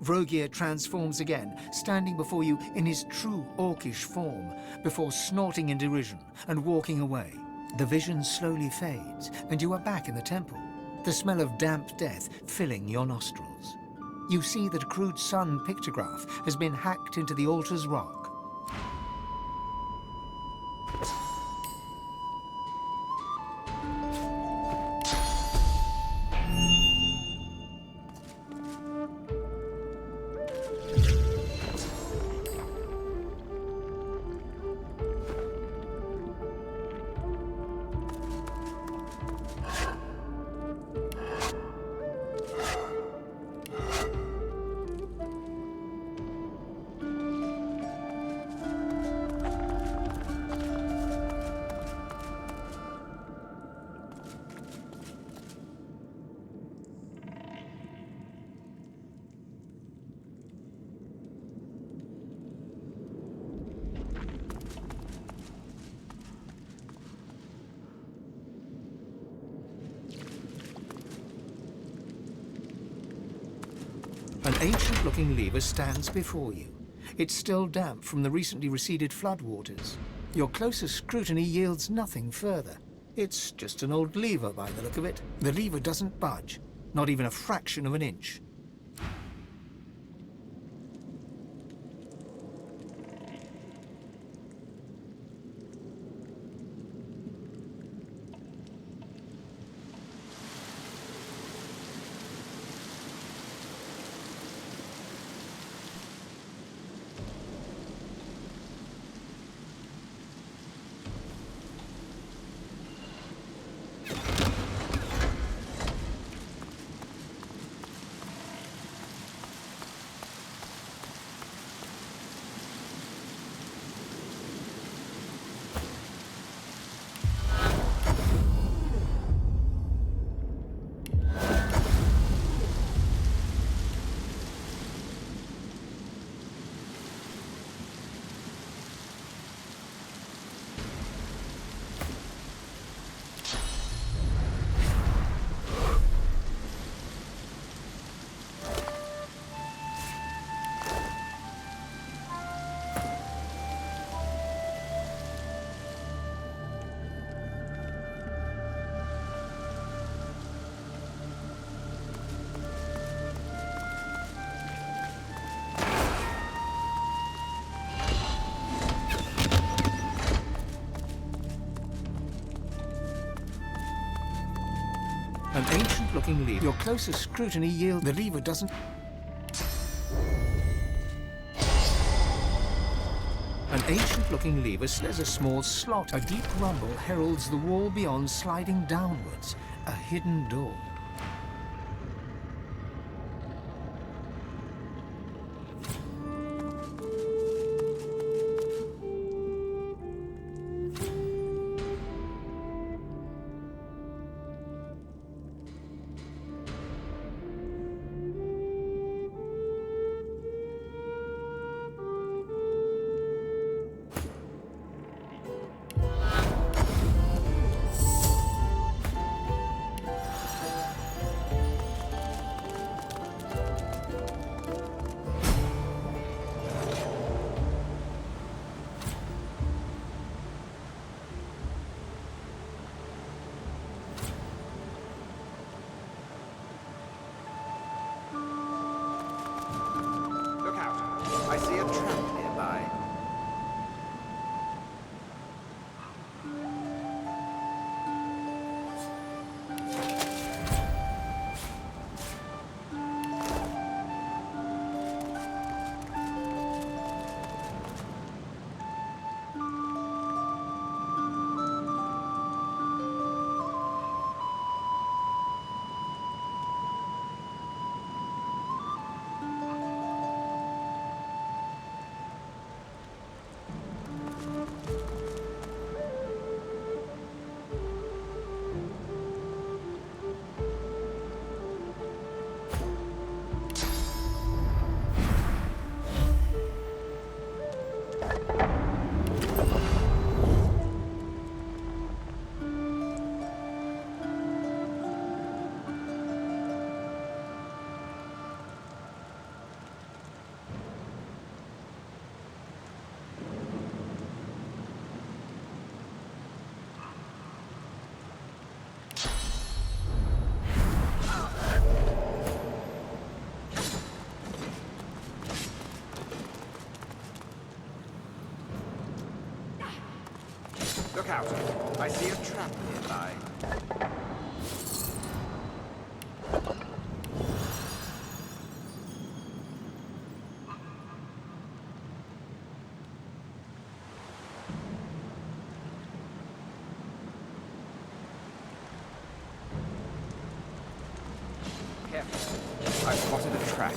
Vrogir transforms again, standing before you in his true orcish form, before snorting in derision and walking away. The vision slowly fades, and you are back in the temple, the smell of damp death filling your nostrils. You see that a crude sun pictograph has been hacked into the altar's rock. An ancient-looking lever stands before you. It's still damp from the recently receded floodwaters. Your closer scrutiny yields nothing further. It's just an old lever by the look of it. The lever doesn't budge, not even a fraction of an inch. An ancient-looking lever. Your closer scrutiny yields the lever doesn't... An ancient-looking lever slits a small slot. A deep rumble heralds the wall beyond sliding downwards. A hidden door. out. I see a trap nearby. Careful. I've spotted a track.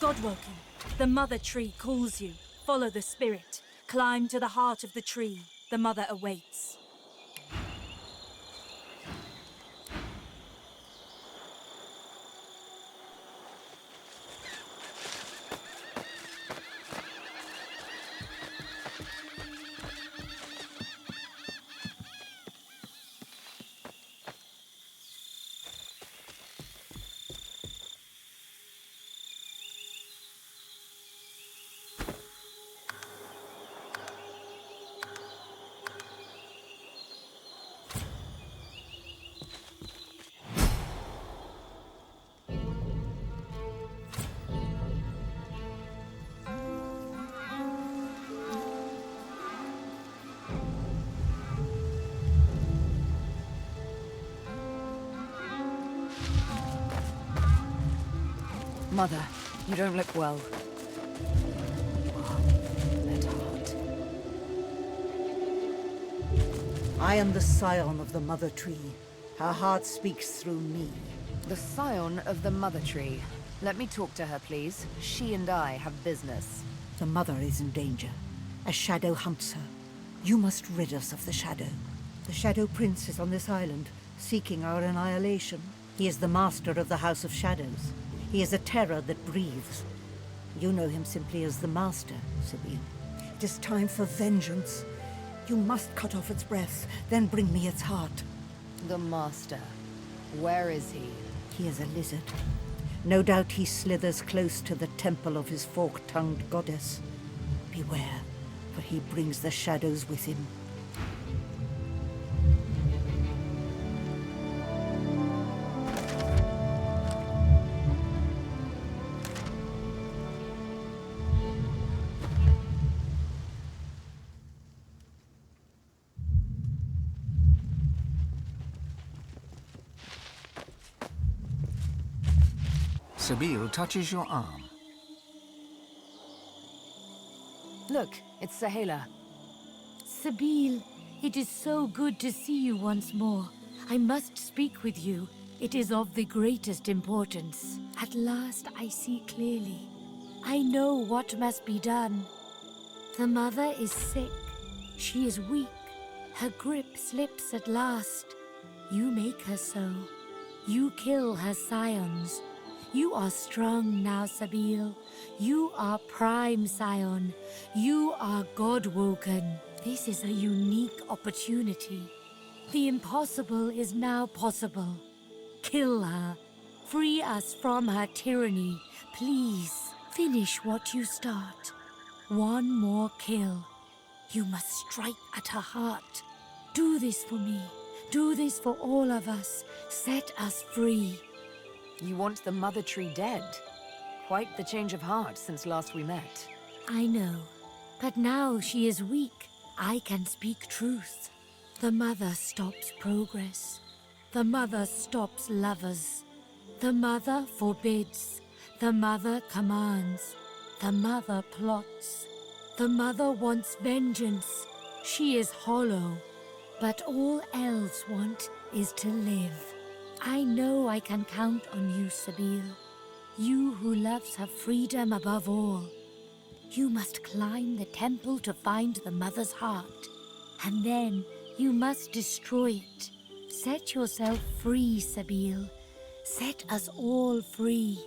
Godwoken, the mother tree calls you. Follow the spirit. Climb to the heart of the tree. The mother awaits. Mother, you don't look well. That heart. I am the scion of the Mother Tree. Her heart speaks through me. The scion of the Mother Tree. Let me talk to her, please. She and I have business. The Mother is in danger. A shadow hunts her. You must rid us of the shadow. The Shadow Prince is on this island, seeking our annihilation. He is the master of the House of Shadows. He is a terror that breathes. You know him simply as the Master, Sabine. It is time for vengeance. You must cut off its breath, then bring me its heart. The Master. Where is he? He is a lizard. No doubt he slithers close to the temple of his fork-tongued goddess. Beware, for he brings the shadows with him. Sabine touches your arm. Look, it's Sahela. Sabine, it is so good to see you once more. I must speak with you. It is of the greatest importance. At last I see clearly. I know what must be done. The mother is sick. She is weak. Her grip slips at last. You make her so. You kill her scions. You are strong now, Sabine. You are prime scion. You are God-woken. This is a unique opportunity. The impossible is now possible. Kill her. Free us from her tyranny. Please, finish what you start. One more kill. You must strike at her heart. Do this for me. Do this for all of us. Set us free. You want the Mother Tree dead? Quite the change of heart since last we met. I know. But now she is weak. I can speak truth. The Mother stops progress. The Mother stops lovers. The Mother forbids. The Mother commands. The Mother plots. The Mother wants vengeance. She is hollow. But all elves want is to live. I know I can count on you, Sabine. You who loves her freedom above all. You must climb the temple to find the Mother's heart. And then you must destroy it. Set yourself free, Sabine. Set us all free.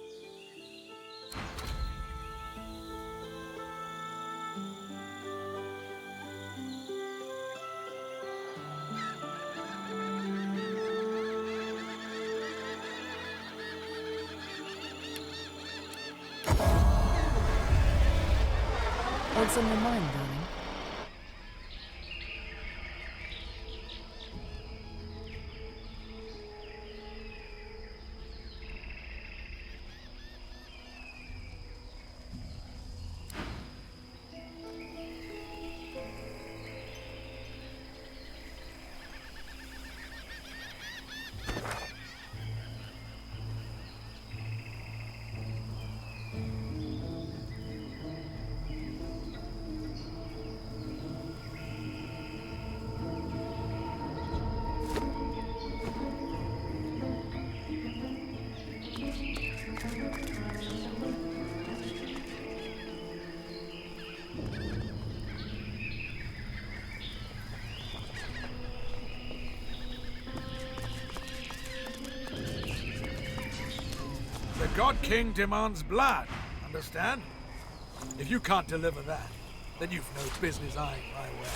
What's on your mind, darling? The God King demands blood, understand? If you can't deliver that, then you've no business eyeing my way.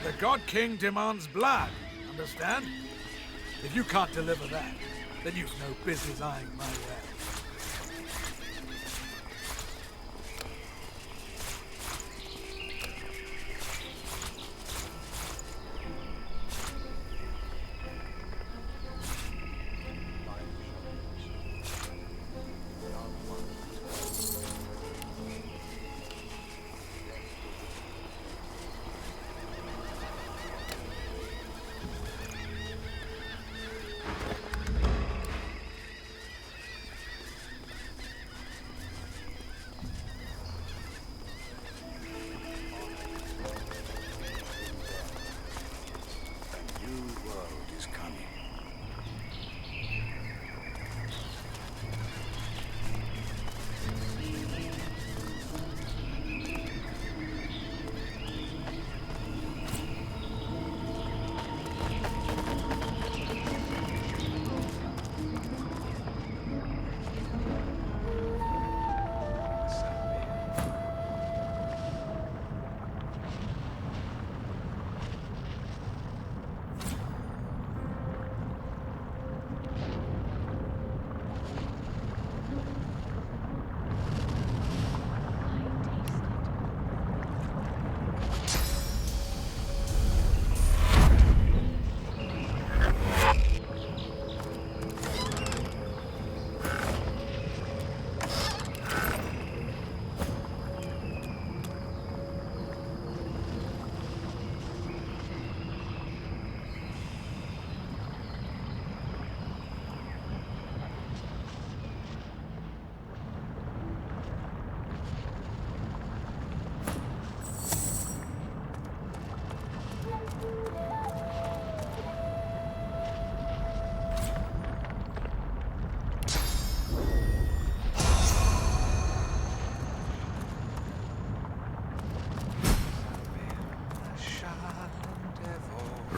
The God King demands blood, understand? If you can't deliver that, then you've no business eyeing my well.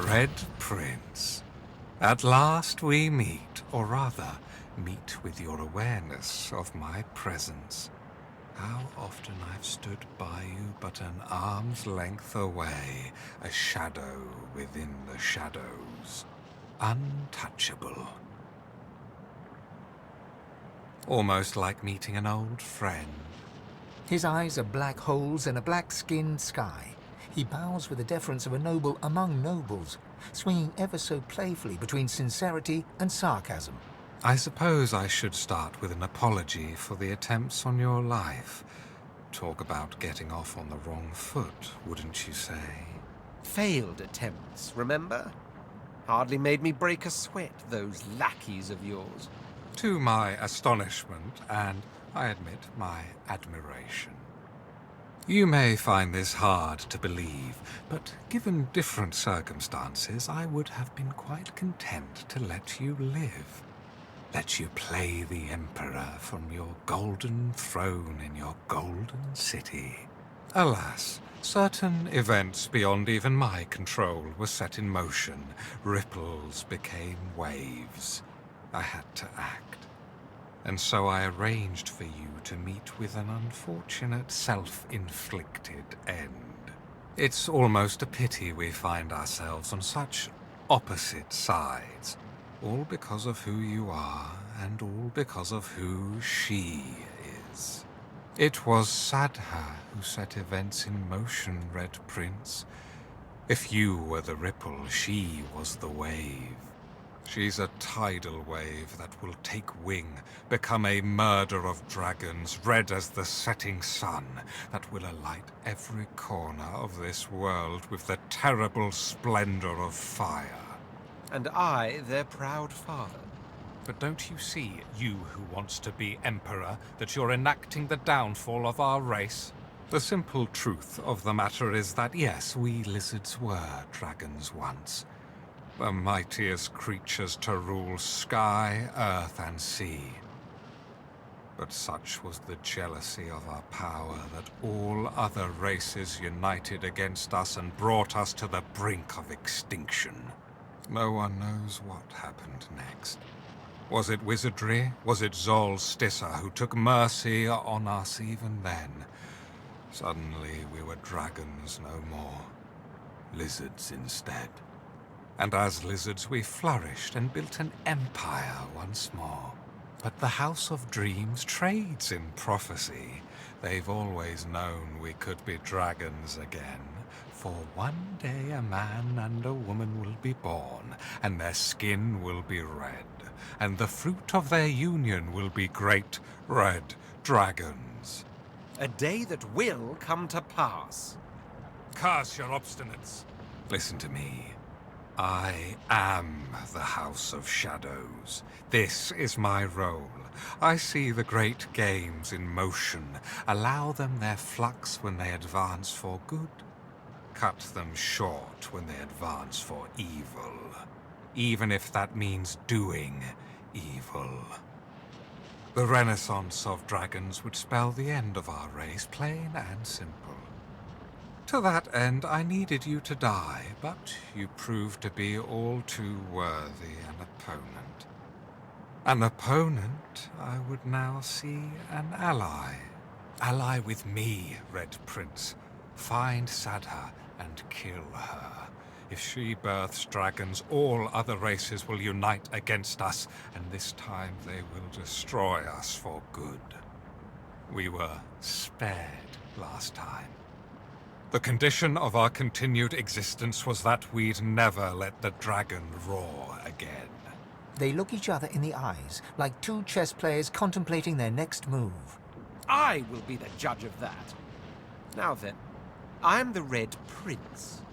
Red Prince, at last we meet, or rather, meet with your awareness of my presence. How often I've stood by you but an arm's length away, a shadow within the shadows, untouchable. Almost like meeting an old friend. His eyes are black holes in a black-skinned sky. He bows with the deference of a noble among nobles, swinging ever so playfully between sincerity and sarcasm. I suppose I should start with an apology for the attempts on your life. Talk about getting off on the wrong foot, wouldn't you say? Failed attempts, remember? Hardly made me break a sweat, those lackeys of yours. To my astonishment, and I admit my admiration. You may find this hard to believe, but given different circumstances, I would have been quite content to let you live. Let you play the Emperor from your golden throne in your golden city. Alas, certain events beyond even my control were set in motion. Ripples became waves. I had to act. And so I arranged for you to meet with an unfortunate self-inflicted end. It's almost a pity we find ourselves on such opposite sides, all because of who you are and all because of who she is. It was Sadha who set events in motion, Red Prince. If you were the ripple, she was the wave. She's a tidal wave that will take wing, become a murder of dragons, red as the setting sun, that will alight every corner of this world with the terrible splendor of fire. And I, their proud father. But don't you see, you who wants to be emperor, that you're enacting the downfall of our race? The simple truth of the matter is that yes, we lizards were dragons once. The mightiest creatures to rule sky, earth, and sea. But such was the jealousy of our power that all other races united against us and brought us to the brink of extinction. No one knows what happened next. Was it wizardry? Was it Zol Stissa who took mercy on us even then? Suddenly we were dragons no more. lizards instead. And as lizards we flourished and built an empire once more. But the House of Dreams trades in prophecy. They've always known we could be dragons again. For one day a man and a woman will be born, and their skin will be red, and the fruit of their union will be great red dragons. A day that will come to pass. Curse your obstinance. Listen to me. I am the House of Shadows. This is my role. I see the great games in motion, allow them their flux when they advance for good, cut them short when they advance for evil, even if that means doing evil. The renaissance of dragons would spell the end of our race, plain and simple. To that end, I needed you to die, but you proved to be all too worthy an opponent. An opponent, I would now see an ally. Ally with me, Red Prince. Find Sadha and kill her. If she births dragons, all other races will unite against us, and this time they will destroy us for good. We were spared last time. The condition of our continued existence was that we'd never let the dragon roar again. They look each other in the eyes, like two chess players contemplating their next move. I will be the judge of that. Now then, I'm the Red Prince.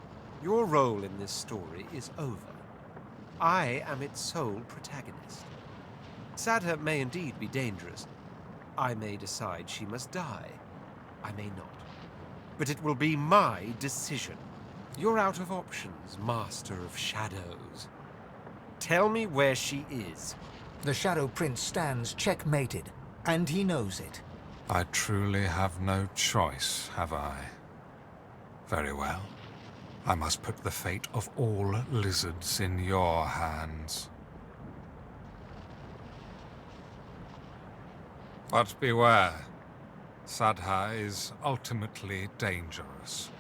Your role in this story is over. I am its sole protagonist. Sadha may indeed be dangerous. I may decide she must die. I may not. But it will be my decision. You're out of options, Master of Shadows. Tell me where she is. The Shadow Prince stands checkmated, and he knows it. I truly have no choice, have I? Very well. I must put the fate of all lizards in your hands. But beware. Sadha is ultimately dangerous.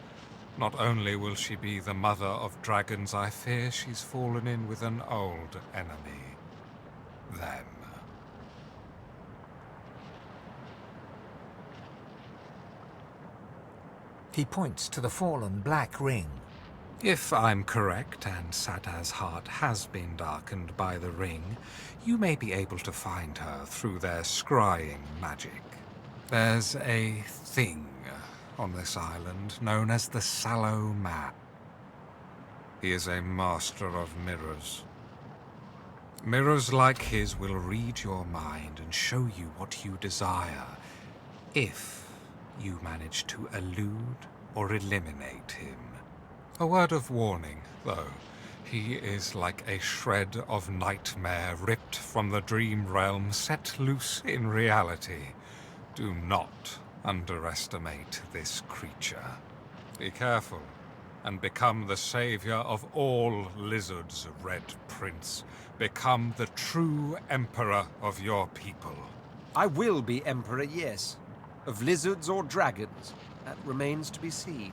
Not only will she be the mother of dragons, I fear she's fallen in with an old enemy. Them. He points to the fallen black ring. If I'm correct, and Sadha's heart has been darkened by the ring, you may be able to find her through their scrying magic. There's a thing on this island known as the Sallow Man. He is a master of mirrors. Mirrors like his will read your mind and show you what you desire, if you manage to elude or eliminate him. A word of warning, though. He is like a shred of nightmare ripped from the dream realm, set loose in reality. Do not underestimate this creature. Be careful, and become the savior of all lizards, Red Prince. Become the true emperor of your people. I will be emperor, yes. Of lizards or dragons, that remains to be seen.